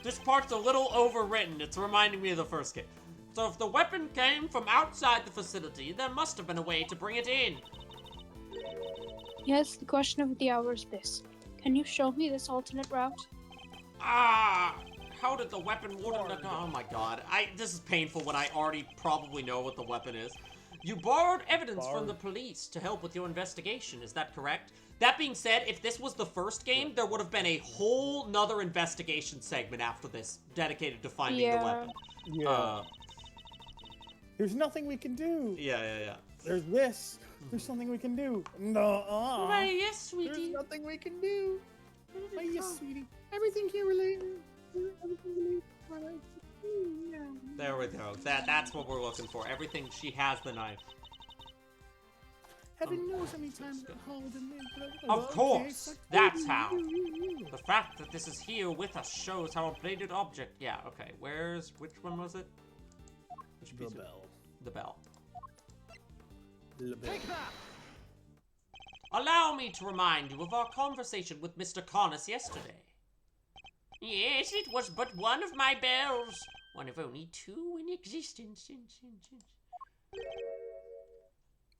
This part's a little overwritten. It's reminding me of the first game. So if the weapon came from outside the facility, there must have been a way to bring it in. Yes, the question of the hour is this. Can you show me this alternate route? How did the weapon warden... Oh my god. This is painful when I already probably know what the weapon is. You borrowed evidence from the police to help with your investigation, is that correct? That being said, if this was the first game, there would have been a whole nother investigation segment after this, dedicated to finding the weapon. Yeah. There's nothing we can do. Yeah. There's this. There's something we can do. No. Why, yes, sweetie. There's nothing we can do. Why, yes, sweetie. Everything here related. There we go. That's what we're looking for. Everything. She has the knife. Heaven knows how many times I've hauled him in. Of course. That's how. The fact that this is here with us shows how a bladed object... Yeah, okay. Which one was it? Which piece The bell. The bell. The bell. Take that! Allow me to remind you of our conversation with Mr. Connors yesterday. Yes, it was but one of my bells. One of only two in existence.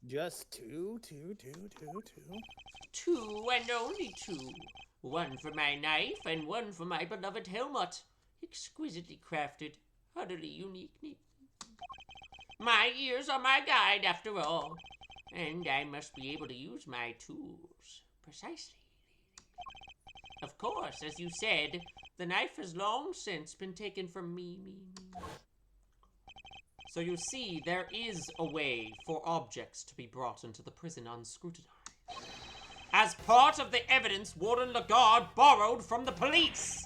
Just two. Two and only two. One for my knife and one for my beloved helmet. Exquisitely crafted, utterly unique. My ears are my guide after all, and I must be able to use my tools precisely. Of course, as you said, the knife has long since been taken from me. So you see, there is a way for objects to be brought into the prison unscrutinized. As part of the evidence Warden Lagarde borrowed from the police.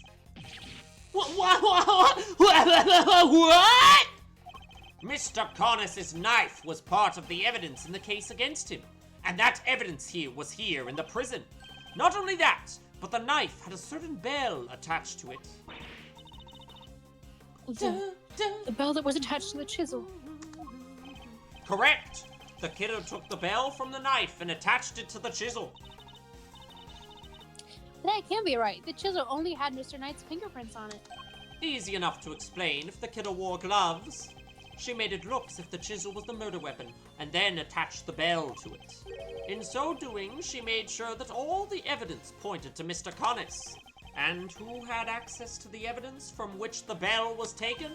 What? Mr. Corniss's knife was part of the evidence in the case against him, and that evidence was here in the prison. Not only that, but the knife had a certain bell attached to it. The bell that was attached to the chisel. Correct! The kiddo took the bell from the knife and attached it to the chisel. That can't be right. The chisel only had Mr. Knight's fingerprints on it. Easy enough to explain if the kiddo wore gloves. She made it look as if the chisel was the murder weapon, and then attached the bell to it. In so doing, she made sure that all the evidence pointed to Mr. Conniss. And who had access to the evidence from which the bell was taken?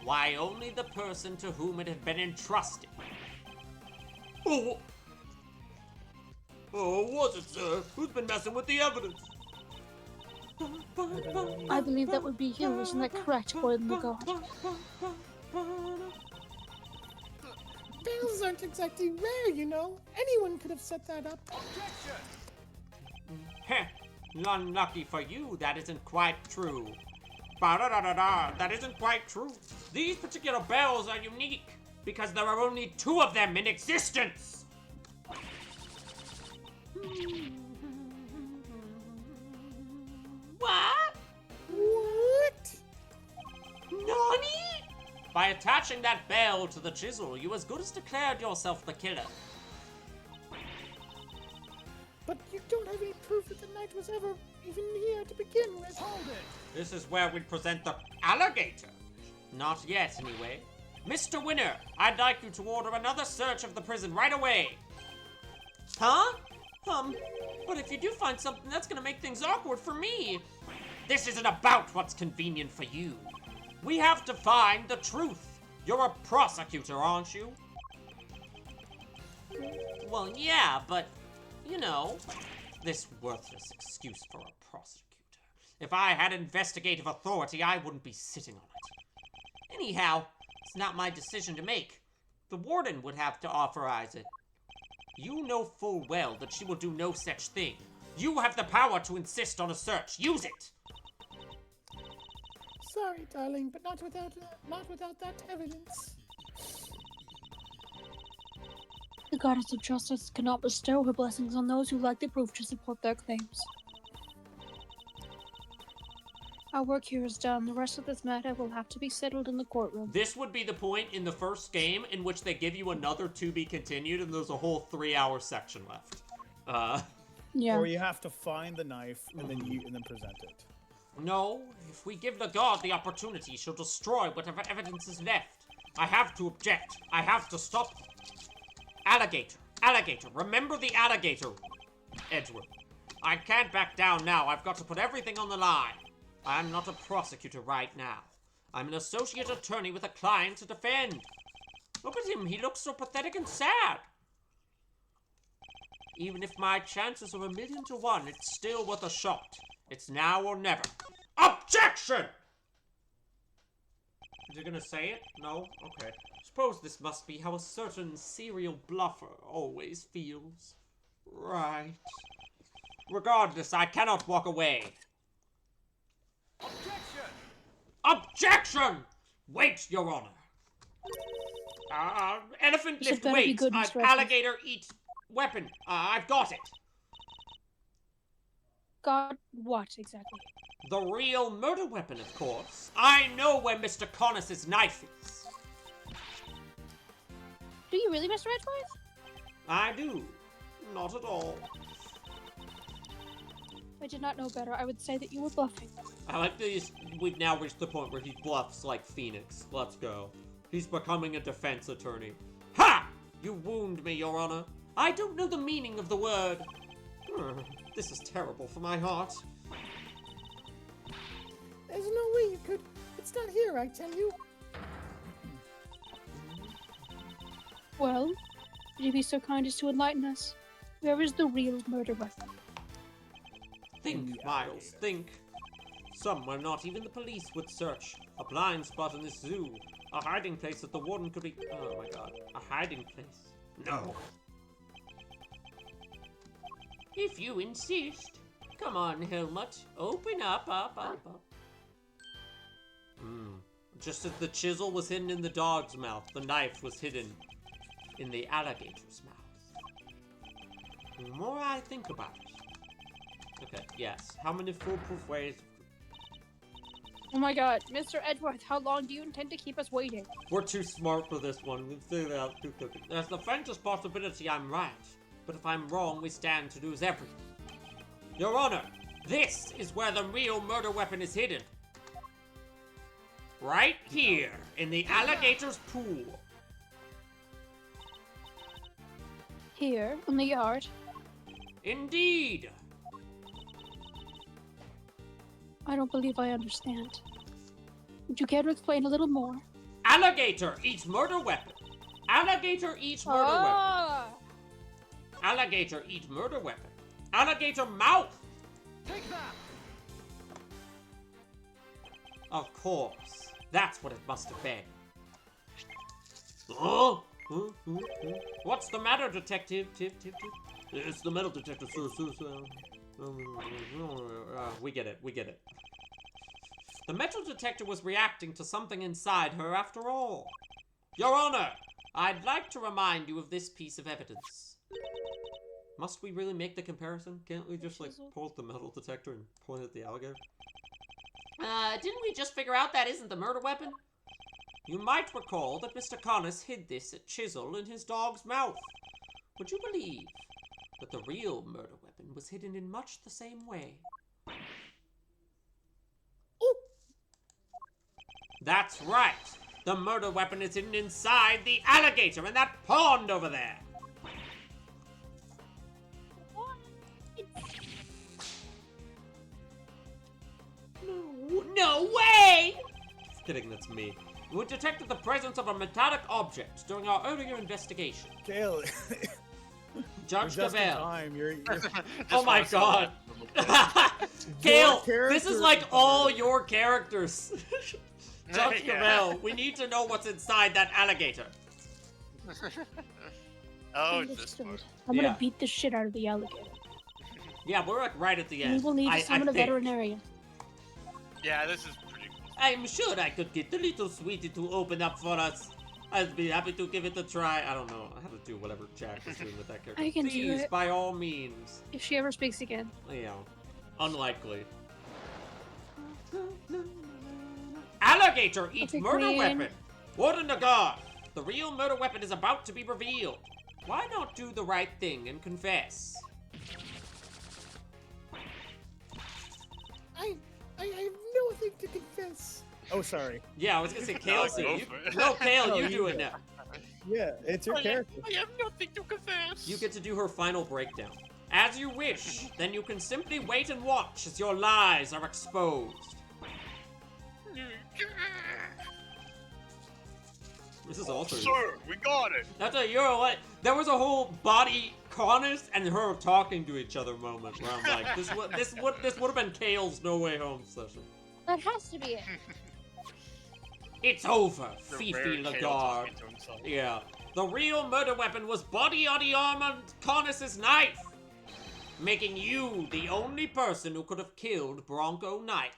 Why, only the person to whom it had been entrusted. Oh, was it, sir? Who's been messing with the evidence? I believe that would be you, isn't that correct, Warden Lagarde? Bells aren't exactly rare, you know. Anyone could have set that up. Heh, unlucky for you, that isn't quite true. Ba-da-da-da-da, that isn't quite true. These particular bells are unique because there are only 2 of them in existence. What? Nani? By attaching that bell to the chisel, you as good as declared yourself the killer. But you don't have any proof that the knight was ever even here to begin with. Hold it! This is where we'd present the alligator. Not yet, anyway. Mr. Winner, I'd like you to order another search of the prison right away. Huh? But if you do find something, that's gonna make things awkward for me. This isn't about what's convenient for you. We have to find the truth. You're a prosecutor, aren't you? Well, yeah, but, you know, this worthless excuse for a prosecutor. If I had investigative authority, I wouldn't be sitting on it. Anyhow, it's not my decision to make. The warden would have to authorize it. You know full well that she will do no such thing. You have the power to insist on a search. Use it! Sorry, darling, but not without that evidence. The goddess of justice cannot bestow her blessings on those who lack the proof to support their claims. Our work here is done. The rest of this matter will have to be settled in the courtroom. This would be the point in the first game in which they give you another to be continued, and there's a whole 3-hour section left. Yeah. Or you have to find the knife and then present it. No, if we give Lagarde the opportunity, she'll destroy whatever evidence is left. I have to object. I have to stop. Alligator. Remember the alligator, Edward. I can't back down now. I've got to put everything on the line. I'm not a prosecutor right now. I'm an associate attorney with a client to defend. Look at him. He looks so pathetic and sad. Even if my chances are 1,000,000 to 1, it's still worth a shot. It's now or never. Objection! Is he gonna say it? No? Okay. Suppose this must be how a certain serial bluffer always feels. Right. Regardless, I cannot walk away. Objection! Objection! Wait, Your Honor. Elephant lift weight. Alligator eat weapon. I've got it. Got what, exactly? The real murder weapon, of course. I know where Mr. Conniss's knife is. Do you really, Mr. Edgeworth? I do. Not at all. If I did not know better, I would say that you were bluffing. I like these. We've now reached the point where he bluffs like Phoenix. Let's go. He's becoming a defense attorney. Ha! You wound me, Your Honor. I don't know the meaning of the word. This is terrible for my heart. There's no way you could. It's not here, I tell you. Well, would you be so kind as to enlighten us? Where is the real murder weapon? Think, Miles, think. Somewhere not even the police would search. A blind spot in this zoo. A hiding place that the warden could be... Oh my god. A hiding place. No. If you insist. Come on, Helmut. Open up. Just as the chisel was hidden in the dog's mouth, the knife was hidden in the alligator's mouth. The more I think about it... Okay, yes. How many foolproof ways... Oh my god, Mr. Edgeworth, how long do you intend to keep us waiting? We're too smart for this one. Let's say that too quickly. There's the faintest possibility I'm right. But if I'm wrong, we stand to lose everything. Your Honor, this is where the real murder weapon is hidden. Right here, in the alligator's pool. Here, in the yard. Indeed. I don't believe I understand. Would you care to explain a little more? Alligator eats murder weapon. Alligator eats murder weapon. Alligator eats murder weapon. Alligator mouth. Take that! Of course. That's what it must have been. Oh? What's the matter, detective? It's the metal detector, sir. We get it. The metal detector was reacting to something inside her after all. Your Honor, I'd like to remind you of this piece of evidence. Must we really make the comparison? Can't we just, like, pull the metal detector and point at the alligator? Didn't we just figure out that isn't the murder weapon? You might recall that Mr. Connors hid this chisel in his dog's mouth. Would you believe that the real murder weapon was hidden in much the same way? Oh. That's right! The murder weapon is hidden inside the alligator in that pond over there! No way! Just kidding, that's me. We detected the presence of a metallic object during our earlier investigation. Kale, Judge just in Cavell. time. You're Oh my god. Kale, this is like all your characters. Judge Cavell, we need to know what's inside that alligator. Oh, it's this Understood. one. I'm gonna Yeah. beat the shit out of the alligator. Yeah, we're like right at the We end. will need to summon a think. veterinarian. Yeah, this is pretty cool. I'm sure I could get the little sweetie to open up for us. I'd be happy to give it a try. I don't know. I have to do whatever Jack is doing with that character. I can do Please, it. by all means. If she ever speaks again. Yeah. Unlikely. Alligator eats Okay, murder Queen. weapon. Warden the guard. The real murder weapon is about to be revealed. Why not do the right thing and confess? I have nothing to confess. Oh, sorry. Yeah, I was gonna say Kale. No, So go you, for it. no, Kale, No, you you do do it it. now. Yeah, it's your character. I have nothing to confess. You get to do her final breakdown. As you wish, then you can simply wait and watch as your lies are exposed. This is also. Sir, we got it. That's a you're what? There was a whole body Connors and her talking to each other moment where I'm like, this would have been Kale's No Way Home session. That has to be it. It's over, The Fifi rare Kale Lagarde. talking to himself. Yeah. The real murder weapon was body on the arm of Connors' knife, making you the only person who could have killed Bronco Knight.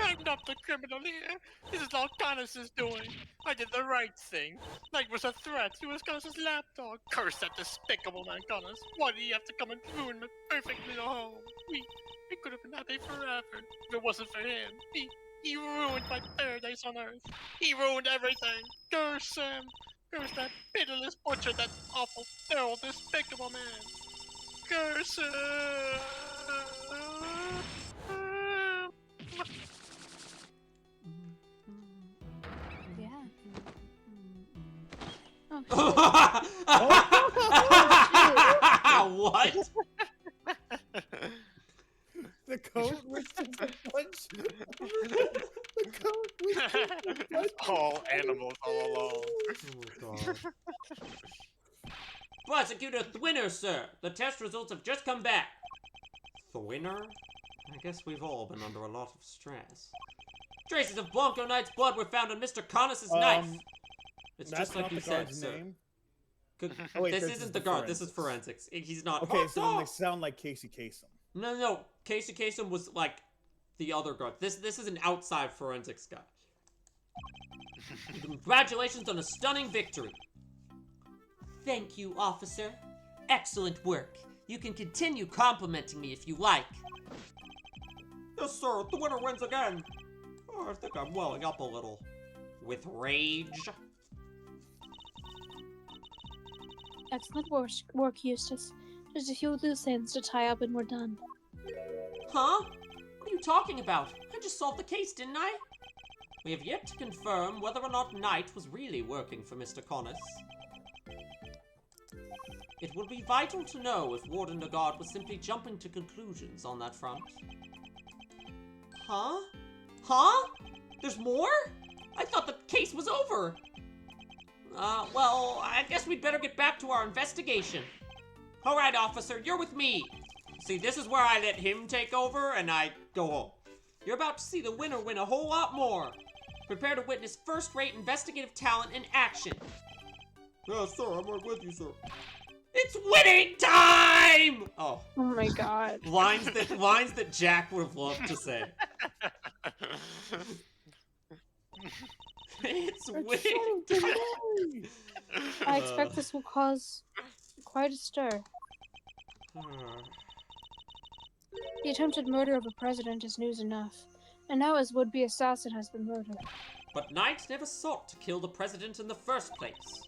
I'm not the criminal here. This is all Connors' doing. I did the right thing. Knight was a threat. He was Connors' lapdog. Curse that despicable man, Connors. Why did he have to come and ruin my perfect little home? We could have been happy forever if it wasn't for him. He ruined my paradise on Earth. He ruined everything. Curse him. Curse that pitiless butcher, that awful, feral, despicable man. Curse him. Prosecutor Thwinner, sir. The test results have just come back. Thwinner? I guess we've all been under a lot of stress. Traces of Blanco Knight's blood were found on Mr. Connors' knife. It's That's just like not you the said, guard's sir. name. Oh, wait, this this isn't is the the guard. This is forensics. He's not. Okay, so then they sound like Casey Kasem. No. Casey Kasem was like the other guard. This is an outside forensics guy. Congratulations on a stunning victory. Thank you, officer. Excellent work. You can continue complimenting me if you like. Yes, sir. The winner wins again. Oh, I think I'm welling up a little. With rage. Excellent work, Eustace. Just a few loose ends to tie up and we're done. Huh? What are you talking about? I just solved the case, didn't I? We have yet to confirm whether or not Knight was really working for Mr. Connors. It would be vital to know if Warden Nagard was simply jumping to conclusions on that front. Huh? Huh? There's more? I thought the case was over. Well, I guess we'd better get back to our investigation. All right, officer, you're with me. See, this is where I let him take over and I go home. You're about to see the winner win a whole lot more. Prepare to witness first-rate investigative talent in action. Yes, sir, I'm right with you, sir. It's winning time! Oh my god. lines that Jack would have loved to say. It's winning time! I expect this will cause quite a stir. The attempted murder of a president is news enough, and now his would-be assassin has been murdered. But Knight never sought to kill the president in the first place.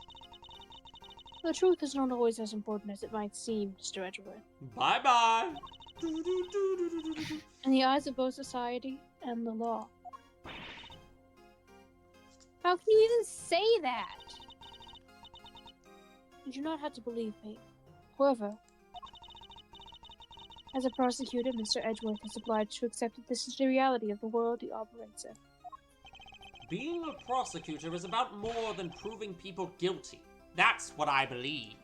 The truth is not always as important as it might seem, Mr. Edgeworth. Bye-bye! In the eyes of both society and the law. How can you even say that? You do not have to believe me. However, as a prosecutor, Mr. Edgeworth is obliged to accept that this is the reality of the world he operates in. Being a prosecutor is about more than proving people guilty. That's what I believe.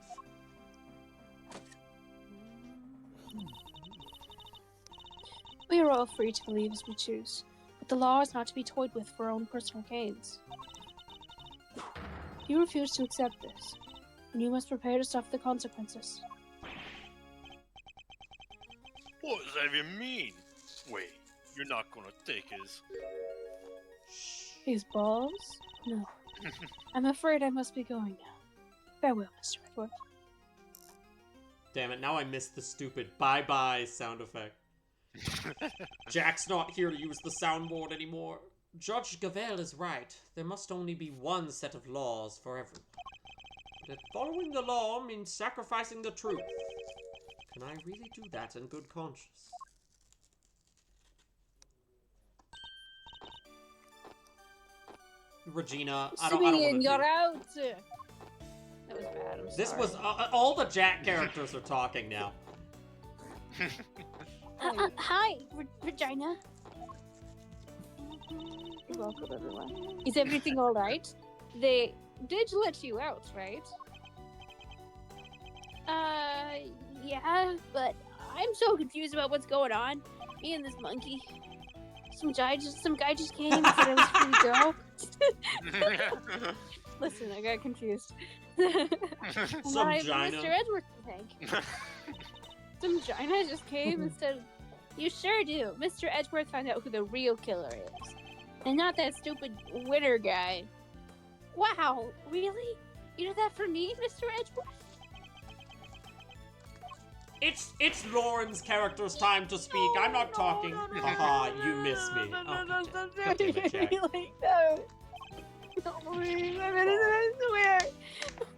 We are all free to believe as we choose, but the law is not to be toyed with for our own personal gains. You refuse to accept this, and you must prepare to suffer the consequences. What does that even mean? Wait, you're not gonna take His balls? No. I'm afraid I must be going now. Farewell, Mr. Edgeworth. Damn it, now I missed the stupid bye-bye sound effect. Jack's not here to use the soundboard anymore. Judge Gavel is right. There must only be one set of laws for everyone. But if following the law means sacrificing the truth, can I really do that in good conscience? Regina, I don't want to you're out! That was bad, I'm sorry. This was, all the Jack characters are talking now. Hi, Regina. You're welcome, everyone. Is everything alright? They did let you out, right? Yeah, but I'm so confused about what's going on. Me and this monkey. Some guy just came and said I was free to go. Listen, I got confused. Some Gina. Mr. Edgeworth, I think. Some Gina just came and said, "You sure do. Mr. Edgeworth found out who the real killer is. And not that stupid winner guy." Wow, really? You did that for me, Mr. Edgeworth? It's Lauren's character's time to speak. I'm not talking. Haha, you miss me. No, God damn it, Jack. No, please, I'm innocent, I swear.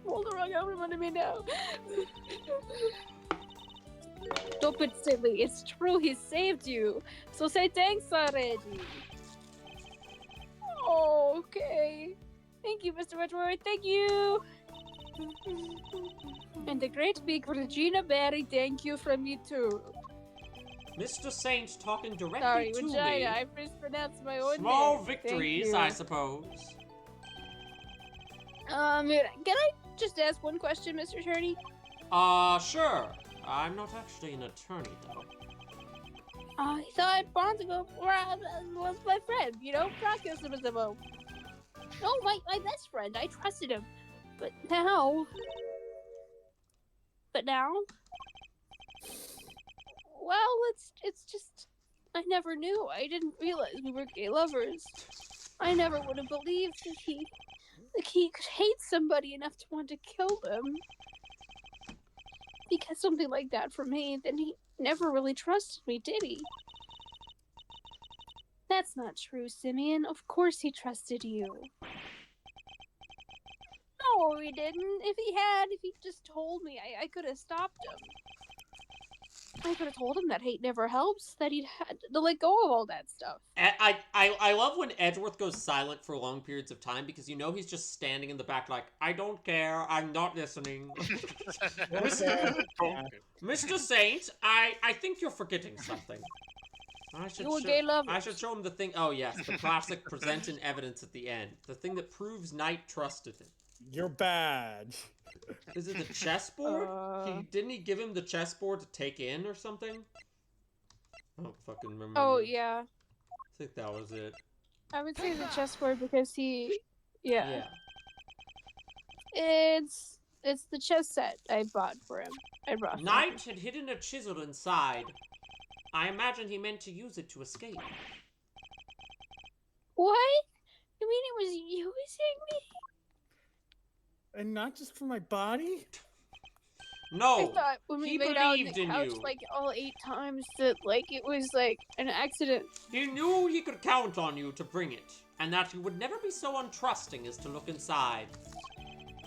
Pull the rug out from under me now. Don't be silly. It's true, he saved you. So say thanks already. Oh, okay. Thank you, Mr. Edgeworth. Thank you. And the great big Regina Berry, thank you from me too. Mr. Saint talking directly Sorry, to Regina, me. I mispronounced my own Small name. victories, I suppose. Can I just ask one question, Mr. Attorney? Sure. I'm not actually an attorney, though. I thought Bonzigo was my friend, you know? No, my best friend. I trusted him. But now... Well, it's just... I never knew. I didn't realize we were gay lovers. I never would have believed that he could hate somebody enough to want to kill them. Because something like that for me, then he never really trusted me, did he? That's not true, Simeon. Of course he trusted you. No, he didn't. If he just told me, I could have stopped him. I could have told him that hate never helps, that he'd had to let go of all that stuff. I love when Edgeworth goes silent for long periods of time because you know he's just standing in the back like, I don't care, I'm not listening. Mr. Saint, I think you're forgetting something. I should show him the thing. Oh yes, the classic presenting evidence at the end. The thing that proves Knight trusted him. Your badge. Is it the chessboard? Didn't he give him the chessboard to take in or something? I don't fucking remember. Oh, yeah. I think that was it. I would say the chessboard because he... Yeah. It's the chess set I bought for him. I brought Knight had hidden a chisel inside. I imagine he meant to use it to escape. What? You mean it was using me? And not just for my body? No, I thought when we made out on the couch like all 8 times that like it was like an accident. He knew he could count on you to bring it, and that you would never be so untrusting as to look inside.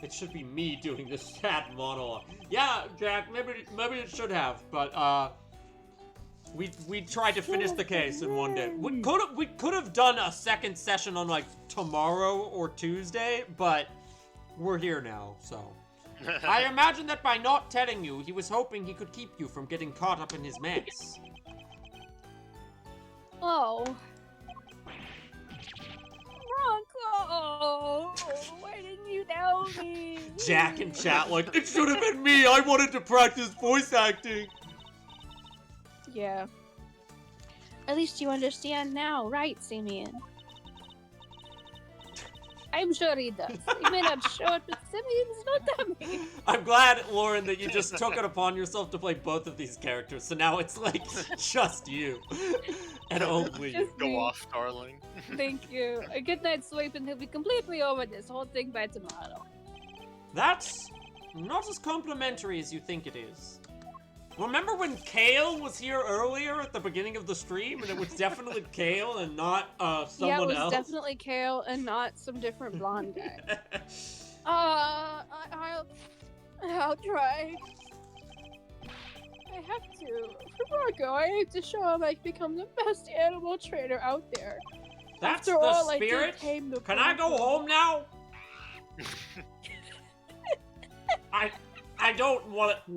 It should be me doing this sad monologue. Yeah, Jack, maybe it should have, but we tried to finish the case in one day. We could have done a second session on like tomorrow or Tuesday, but we're here now, so. I imagine that by not telling you, he was hoping he could keep you from getting caught up in his mess. Oh. Bronco! Why didn't you tell me? Jack in chat like, it should have been me! I wanted to practice voice acting! Yeah. At least you understand now, right, Simeon? I'm sure he does. He may not show it, but Simeon's not dummy. I'm glad, Lauren, that you just took it upon yourself to play both of these characters, so now it's like just you. And only you. Go off, darling. Thank you. A good night's sleep and he'll be completely over this whole thing by tomorrow. That's not as complimentary as you think it is. Remember when Kale was here earlier at the beginning of the stream, and it was definitely Kale and not someone else? Yeah, it was definitely Kale and not some different blonde guy. I'll try. I have to. For Marco, I have to show him I've become the best animal trainer out there. That's After the all, spirit? I did tame the Can I go home now? I don't want to...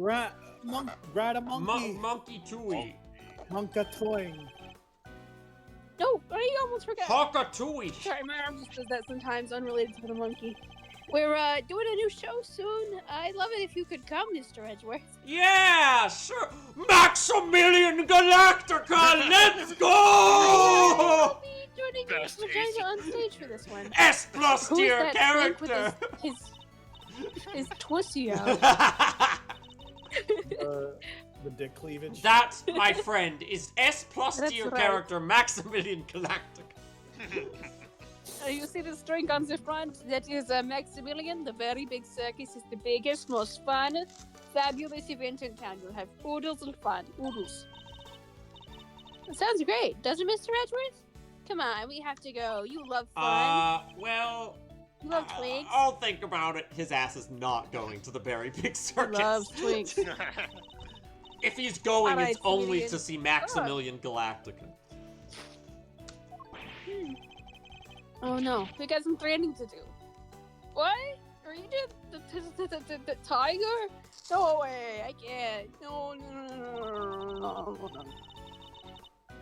Rat a monkey. Monkey tooey. Monka toing. No, I almost forgot. Hawkatooey. Sorry, my arm just does that sometimes, unrelated to the monkey. We're doing a new show soon. I'd love it if you could come, Mr. Edgeworth. Yeah, sure. Maximilian Galactica, let's go! I'll be joining you on stage for this one. S plus Who's tier that character. With his twisty out. The dick cleavage. That, my friend, is S plus That's tier right. character Maximilian Galactica. You see this drink on the front? That is Maximilian. The very big circus is the biggest, most fun, fabulous event in town. You'll have oodles and fun. Oodles. It sounds great, doesn't it, Mr. Edgeworth? Come on, we have to go. You love fun. Well... You love twinks. I'll think about it. His ass is not going to the very big circus. He loves twinks. If he's going, Alright, it's only Simeon. to see Maximilian Galactica. Oh no, we got some training to do. What? Are you doing the tiger? No way, I can't. No.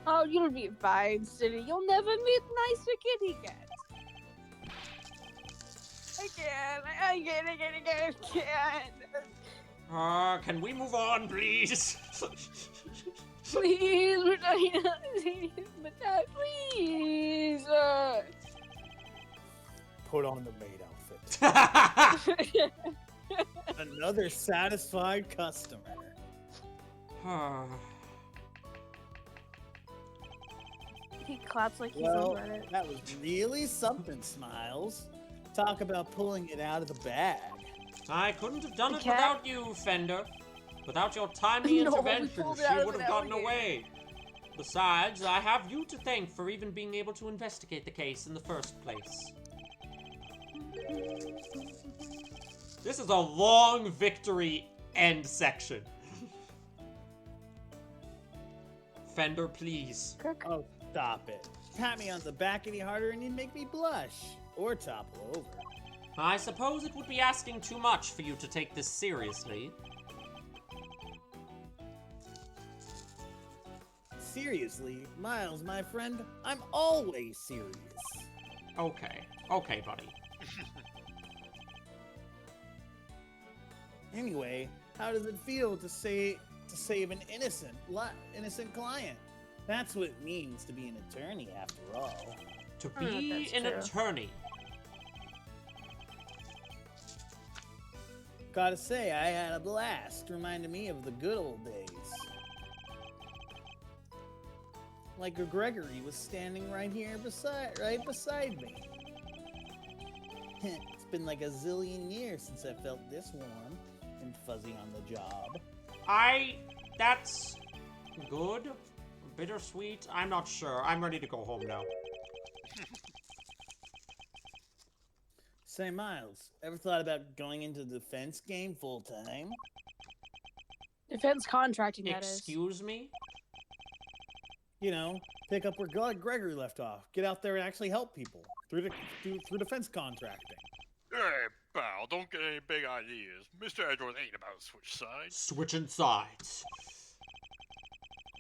Oh, you'll be fine, City. You'll never meet nicer kitty cats. I can't. Can we move on, please? Please, Regina. But please. Put on the maid outfit. Another satisfied customer. He claps like he's Well, over it. that was really something, Smiles. Talk about pulling it out of the bag. I couldn't have done it cat? without you, Fender. Without your timely No, we intervention, pulled it she out of would an have gotten alligator. away. Besides, I have you to thank for even being able to investigate the case in the first place. This is a long victory end section. Fender, please. Oh, stop it. Pat me on the back any harder and you'd make me blush. Or topple over. I suppose it would be asking too much for you to take this seriously. Seriously, Miles, my friend, I'm always serious. Okay. Okay, buddy. Anyway, how does it feel to save an innocent client? That's what it means to be an attorney, after all. To be that's an true. attorney. Gotta say, I had a blast. Reminded me of the good old days. Like Gregory was standing right beside me. It's been like a zillion years since I felt this warm and fuzzy on the job. That's good? Bittersweet? I'm not sure. I'm ready to go home now. Say, Miles, ever thought about going into the defense game full time? Defense contracting, that is. Excuse me? You know, pick up where Gregory left off. Get out there and actually help people through defense contracting. Hey, pal, don't get any big ideas. Mr. Edgeworth ain't about to switch sides. Switching sides.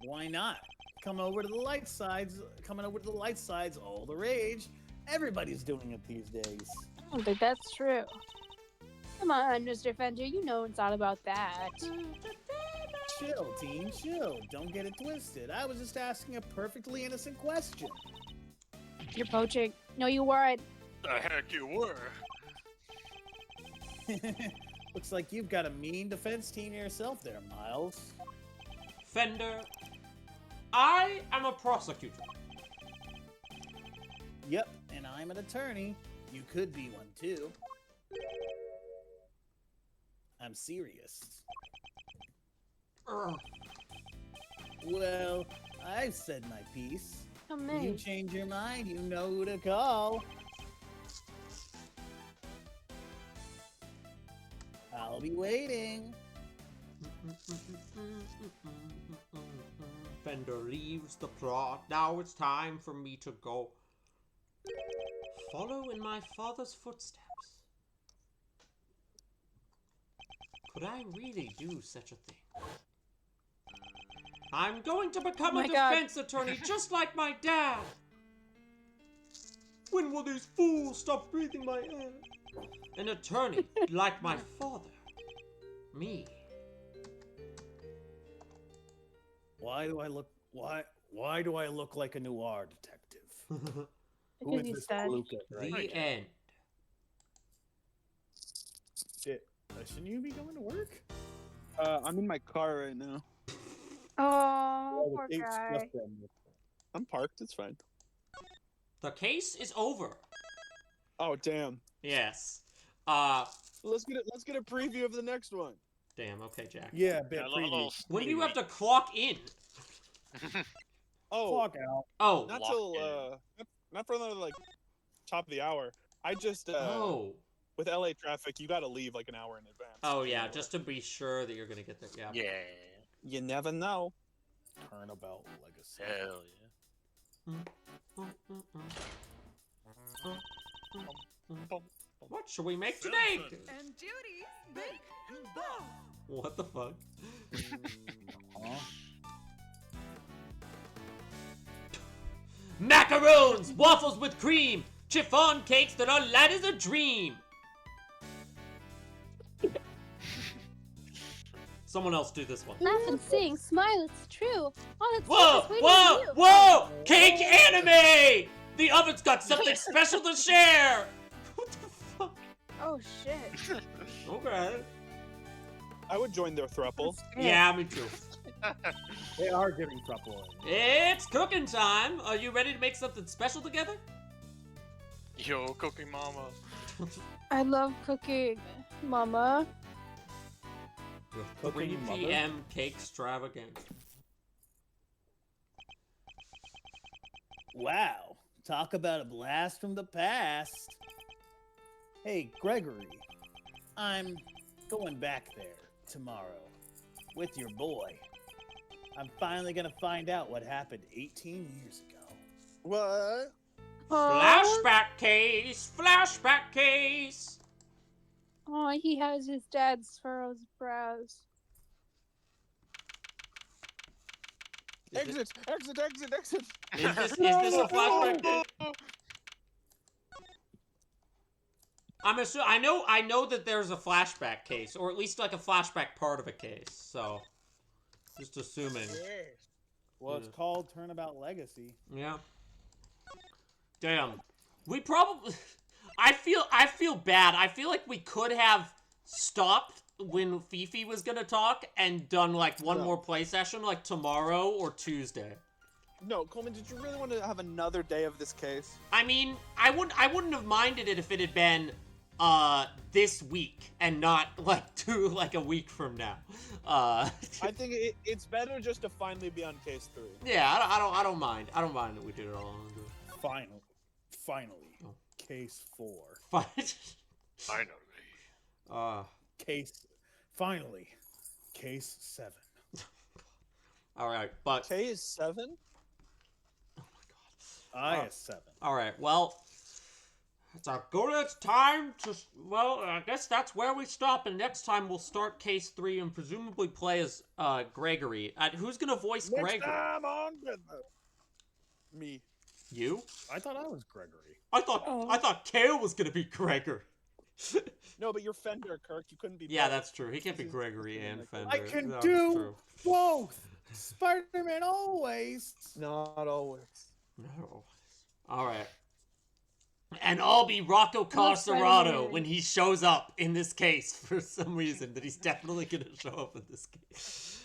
Why not? Coming over to the light side's all the rage. Everybody's doing it these days. I don't think that's true. Come on, Mr. Fender, you know it's all about that. Chill, team, chill. Don't get it twisted. I was just asking a perfectly innocent question. You're poaching. No, you weren't. The heck you were. Looks like you've got a mean defense team yourself there, Miles. Fender, I am a prosecutor. Yep, and I'm an attorney. You could be one too. I'm serious. Well, I've said my piece. Oh, You man. change your mind, you know who to call. I'll be waiting. Fender leaves the plot. Now it's time for me to go. Follow in my father's footsteps. Could I really do such a thing? I'm going to become Oh a my God. defense attorney just like my dad. When will these fools stop breathing my air? An attorney like my father. Me. Why do I look like a noir detective? Who Because is he's this dead. Luca, right? The end. Shouldn't you be going to work? I'm in my car right now. Oh, the poor gate's guy. just ended. I'm parked. It's fine. The case is over. Oh damn. Yes. Let's get a preview of the next one. Damn, okay, Jack. Yeah, bit Yeah, a little preview. When do you have sneaky. to clock in? Oh, Clock out. Oh. not Lock till in. not for another like top of the hour. I just Oh. with LA traffic, you got to leave like an hour in advance. Oh, yeah, just to be sure that you're gonna get there. Yeah. Yeah. You never know. Turnabout legacy. Hell yeah. What should we make today? And Judy's Bake and Ball. What the fuck? Huh? Macaroons! Waffles with cream! Chiffon cakes that are light as a dream! Someone else do this one. Laugh and sing, smile, it's true. All that's Whoa! waiting Whoa! for you. Whoa! Cake anime! The oven's got something special to share! What the fuck? Oh shit. Okay. I would join their throuple. Yeah, me too. They are giving throuple. It's cooking time. Are you ready to make something special together? Yo, cooking mama. I love cooking, Mama. The 3 Cooking mother? p.m. cake extravaganza. Wow, talk about a blast from the past. Hey, Gregory, I'm going back there tomorrow with your boy. I'm finally gonna find out what happened 18 years ago. What? Flashback case! Flashback case! Oh, he has his dad's furrowed brows. Exit! Exit! Exit! Exit! Is this a flashback case? I know that there's a flashback case, or at least like a flashback part of a case, so just assuming. Well, it's called Turnabout Legacy. Yeah. Damn. We probably I feel bad. I feel like we could have stopped when Fifi was gonna talk and done like one more play session like tomorrow or Tuesday. No, Coleman, did you really want to have another day of this case? I mean, I wouldn't have minded it if it had been this week and not like a week from now. I think it's better just to finally be on case 3. Yeah, I don't mind. I don't mind that we did it all. Finally, case 4. Finally. Finally, case 7. All right, but case 7. I is 7. All right, well, it's a good time to. Well, I guess that's where we stop, and next time we'll start case 3 and presumably play as Gregory. Who's gonna voice Gregory? Next time on me. You? I thought I was Gregory. I thought Kale was gonna be Gregory. No, but you're Fender, Kirk. You couldn't be. Yeah, both. that's true. He can't be Gregory and Fender. I can That's do true. both. Spider-Man always. Not always. No. All right. And I'll be Rocco Carcerado when he shows up in this case for some reason that he's definitely gonna show up in this case.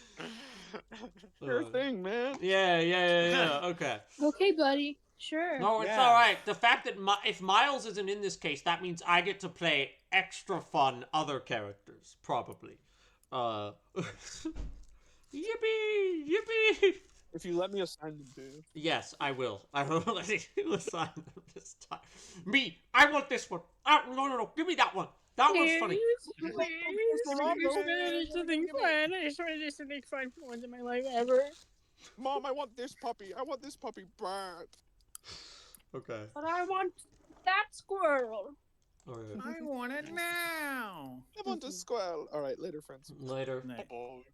Sure thing, man. Yeah. Okay. Okay, buddy. Sure. No, it's all right. The fact that if Miles isn't in this case, that means I get to play extra fun other characters, probably. Yippee! If you let me assign them to you. Yes, I will. I will let you assign them this time. Me, I want this one. No, give me that one. That one's funny. Something fun. I just want to do something fun for once in my life ever. Mom, I want this puppy. I want this puppy bad. Okay. But I want that squirrel. All right. I want it now. I want a squirrel. All right, later, friends. Later. Bye-bye.